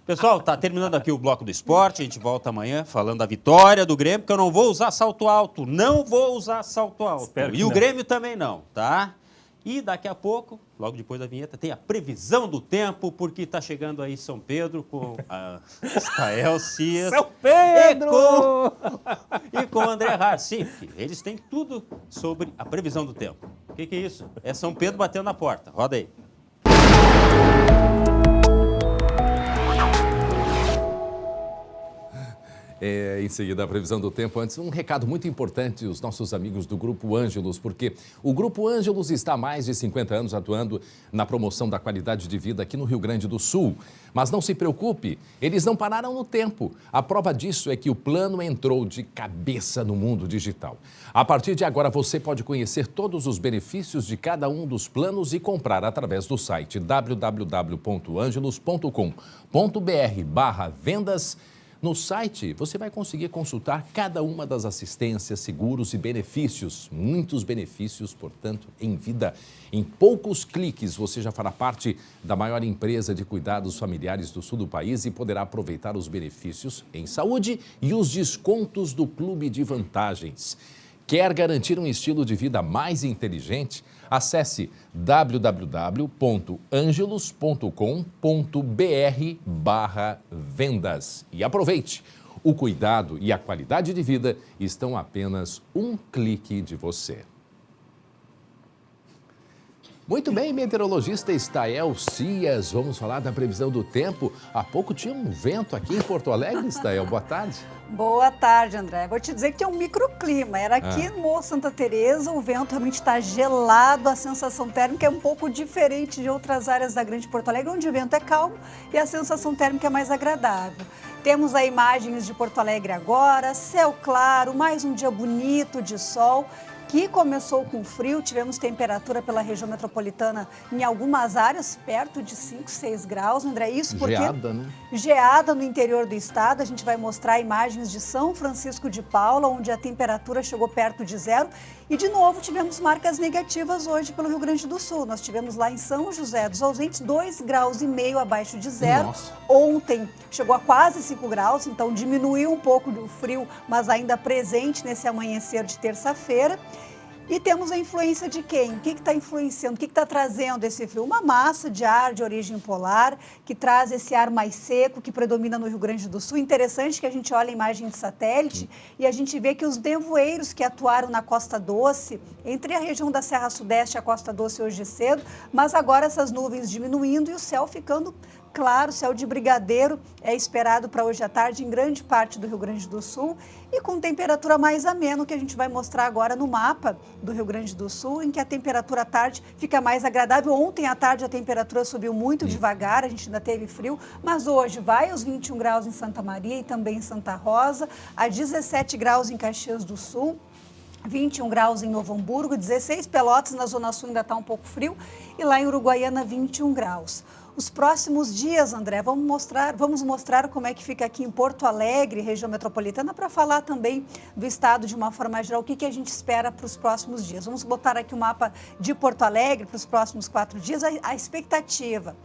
Speaker 3: Pessoal, tá terminando aqui o Bloco do Esporte, a gente volta amanhã falando da vitória do Grêmio, porque eu não vou usar salto alto,
Speaker 14: Espero
Speaker 3: e o Grêmio também não, tá? E daqui a pouco, logo depois da vinheta, tem a previsão do tempo, porque tá chegando aí São Pedro com a Stael Cias.
Speaker 14: São Pedro!
Speaker 3: E com o André Harcif. Eles têm tudo sobre a previsão do tempo. O que é isso? É São Pedro batendo na porta. Roda aí.
Speaker 1: Em seguida, a previsão do tempo. Antes, um recado muito importante aos nossos amigos do Grupo Ângelos, porque o Grupo Ângelos está há mais de 50 anos atuando na promoção da qualidade de vida aqui no Rio Grande do Sul. Mas não se preocupe, eles não pararam no tempo. A prova disso é que o plano entrou de cabeça no mundo digital. A partir de agora, você pode conhecer todos os benefícios de cada um dos planos e comprar através do site www.angelos.com.br/vendas. No site, você vai conseguir consultar cada uma das assistências, seguros e benefícios. Muitos benefícios, portanto, em vida. Em poucos cliques, você já fará parte da maior empresa de cuidados familiares do sul do país e poderá aproveitar os benefícios em saúde e os descontos do Clube de Vantagens. Quer garantir um estilo de vida mais inteligente? Acesse www.angelus.com.br/vendas e aproveite. O cuidado e a qualidade de vida estão a apenas um clique de você. Muito bem, meteorologista Estael Cias, vamos falar da previsão do tempo. Há pouco tinha um vento aqui em Porto Alegre, Estael, boa tarde.
Speaker 8: Boa tarde, André. Vou te dizer que tem um microclima. Era aqui no Morro Santa Teresa, o vento realmente está gelado, a sensação térmica é um pouco diferente de outras áreas da Grande Porto Alegre, onde o vento é calmo e a sensação térmica é mais agradável. Temos aí imagens de Porto Alegre agora, céu claro, mais um dia bonito de sol, que começou com frio, tivemos temperatura pela região metropolitana em algumas áreas, perto de 5, 6 graus, André, isso porque...
Speaker 1: Geada, né?
Speaker 8: Geada no interior do estado, a gente vai mostrar imagens de São Francisco de Paula, onde a temperatura chegou perto de zero, e de novo tivemos marcas negativas hoje pelo Rio Grande do Sul. Nós tivemos lá em São José dos Ausentes 2,5 graus abaixo de zero.
Speaker 1: Nossa.
Speaker 8: Ontem chegou a quase 5 graus, então diminuiu um pouco do frio, mas ainda presente nesse amanhecer de terça-feira. E temos a influência de quem? O que está influenciando? O que está trazendo esse frio? Uma massa de ar de origem polar, que traz esse ar mais seco, que predomina no Rio Grande do Sul. Interessante que a gente olha a imagem de satélite e a gente vê que os nevoeiros que atuaram na Costa Doce, entre a região da Serra Sudeste e a Costa Doce hoje cedo, mas agora essas nuvens diminuindo e o céu ficando claro, céu de brigadeiro é esperado para hoje à tarde em grande parte do Rio Grande do Sul e com temperatura mais amena, que a gente vai mostrar agora no mapa do Rio Grande do Sul, em que a temperatura à tarde fica mais agradável. Ontem à tarde a temperatura subiu muito devagar, a gente ainda teve frio, mas hoje vai aos 21 graus em Santa Maria e também em Santa Rosa, a 17 graus em Caxias do Sul, 21 graus em Novo Hamburgo, 16 Pelotas, na Zona Sul ainda está um pouco frio, e lá em Uruguaiana 21 graus. Os próximos dias, André, vamos mostrar como é que fica aqui em Porto Alegre, região metropolitana, para falar também do estado de uma forma geral, o que a gente espera para os próximos dias. Vamos botar aqui o mapa de Porto Alegre para os próximos 4 dias. A expectativa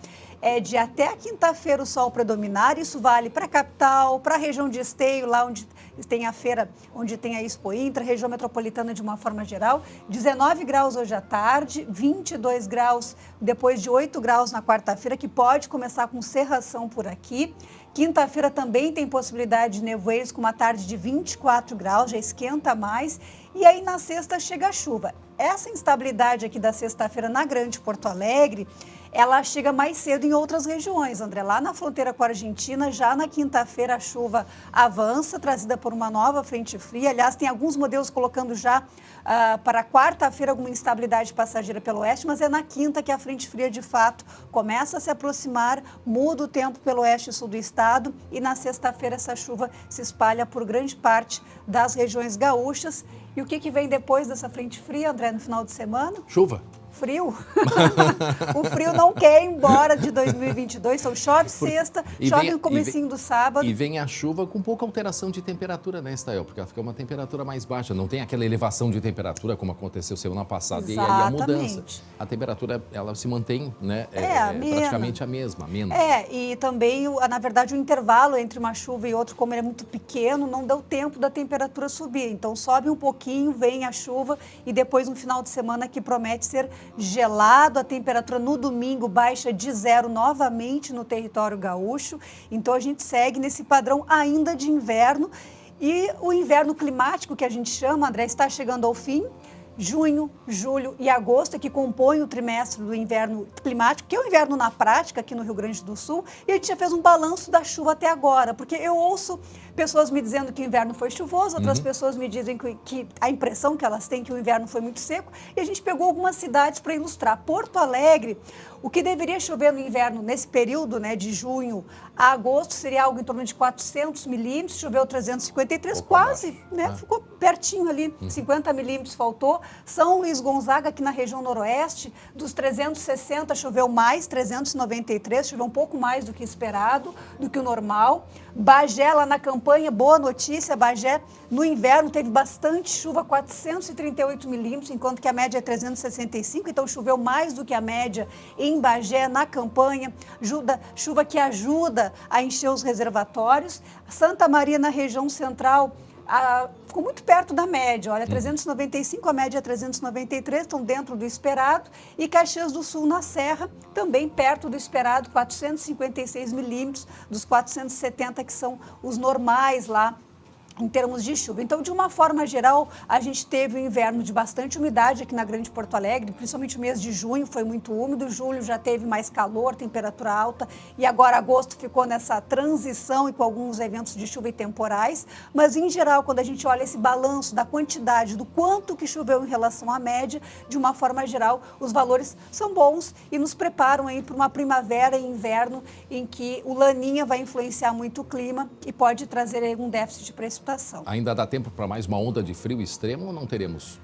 Speaker 8: é de até a quinta-feira o sol predominar, isso vale para a capital, para a região de Esteio, lá onde tem a feira, onde tem a Expo Intra, região metropolitana de uma forma geral, 19 graus hoje à tarde, 22 graus depois de 8 graus na quarta-feira, que pode começar com cerração por aqui. Quinta-feira também tem possibilidade de nevoeiros com uma tarde de 24 graus, já esquenta mais. E aí na sexta chega a chuva. Essa instabilidade aqui da sexta-feira na Grande Porto Alegre, ela chega mais cedo em outras regiões, André. Lá na fronteira com a Argentina, já na quinta-feira a chuva avança, trazida por uma nova frente fria. Aliás, tem alguns modelos colocando já para quarta-feira alguma instabilidade passageira pelo oeste, mas é na quinta que a frente fria de fato começa a se aproximar, muda o tempo pelo oeste e sul do estado e na sexta-feira essa chuva se espalha por grande parte das regiões gaúchas. E o que vem depois dessa frente fria, André, no final de semana?
Speaker 1: Chuva.
Speaker 8: Frio. O frio não quer ir embora de 2022, então chove sexta, chove no comecinho do sábado.
Speaker 1: E vem a chuva com pouca alteração de temperatura, né, Estael? Porque ela fica uma temperatura mais baixa, não tem aquela elevação de temperatura como aconteceu semana passada.
Speaker 8: Exatamente.
Speaker 1: E aí a mudança. A temperatura, ela se mantém, né, praticamente a mesma, amena.
Speaker 8: E também, na verdade, o intervalo entre uma chuva e outra, como ele é muito pequeno, não deu tempo da temperatura subir. Então sobe um pouquinho, vem a chuva e depois um final de semana que promete ser gelado, a temperatura no domingo baixa de 0 novamente no território gaúcho, então a gente segue nesse padrão ainda de inverno e o inverno climático que a gente chama, André, está chegando ao fim. Junho, julho e agosto, que compõem o trimestre do inverno climático, que é o inverno na prática aqui no Rio Grande do Sul, e a gente já fez um balanço da chuva até agora, porque eu ouço pessoas me dizendo que o inverno foi chuvoso, outras pessoas me dizem que a impressão que elas têm que o inverno foi muito seco, e a gente pegou algumas cidades para ilustrar. Porto Alegre, o que deveria chover no inverno nesse período, né, de junho a agosto, seria algo em torno de 400 milímetros, choveu 353, quase, né, ficou pertinho ali, 50 milímetros faltou. São Luís Gonzaga, aqui na região noroeste, dos 360 choveu mais, 393, choveu um pouco mais do que esperado, do que o normal. Bagé, lá na campanha, boa notícia, Bagé no inverno teve bastante chuva, 438 milímetros, enquanto que a média é 365, então choveu mais do que a média em Bagé, na campanha, chuva que ajuda a encher os reservatórios. Santa Maria, na região central, ficou muito perto da média. Olha, 395, a média é 393, estão dentro do esperado. E Caxias do Sul, na Serra, também perto do esperado, 456 milímetros, dos 470 que são os normais lá em termos de chuva. Então, de uma forma geral, a gente teve um inverno de bastante umidade aqui na Grande Porto Alegre, principalmente o mês de junho foi muito úmido, julho já teve mais calor, temperatura alta, e agora agosto ficou nessa transição e com alguns eventos de chuva e temporais, mas em geral, quando a gente olha esse balanço da quantidade, do quanto que choveu em relação à média, de uma forma geral, os valores são bons e nos preparam aí para uma primavera e inverno em que o Laninha vai influenciar muito o clima e pode trazer aí um déficit de precipitação.
Speaker 1: Ainda dá tempo para mais uma onda de frio extremo ou não teremos?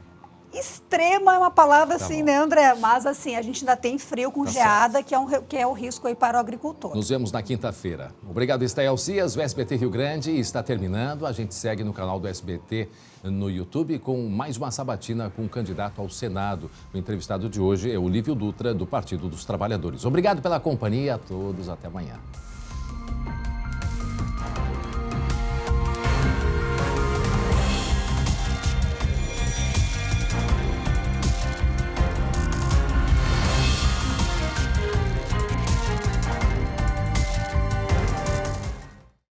Speaker 8: Extrema é uma palavra
Speaker 1: Tá
Speaker 8: assim,
Speaker 1: bom.
Speaker 8: né, André? Mas assim, a gente ainda tem frio com
Speaker 1: Tá
Speaker 8: geada, que é o risco aí para o agricultor.
Speaker 1: Nos vemos na quinta-feira. Obrigado, Estael Cias. O SBT Rio Grande está terminando. A gente segue no canal do SBT no YouTube com mais uma sabatina com o candidato ao Senado. O entrevistado de hoje é o Lívio Dutra, do Partido dos Trabalhadores. Obrigado pela companhia a todos. Até amanhã.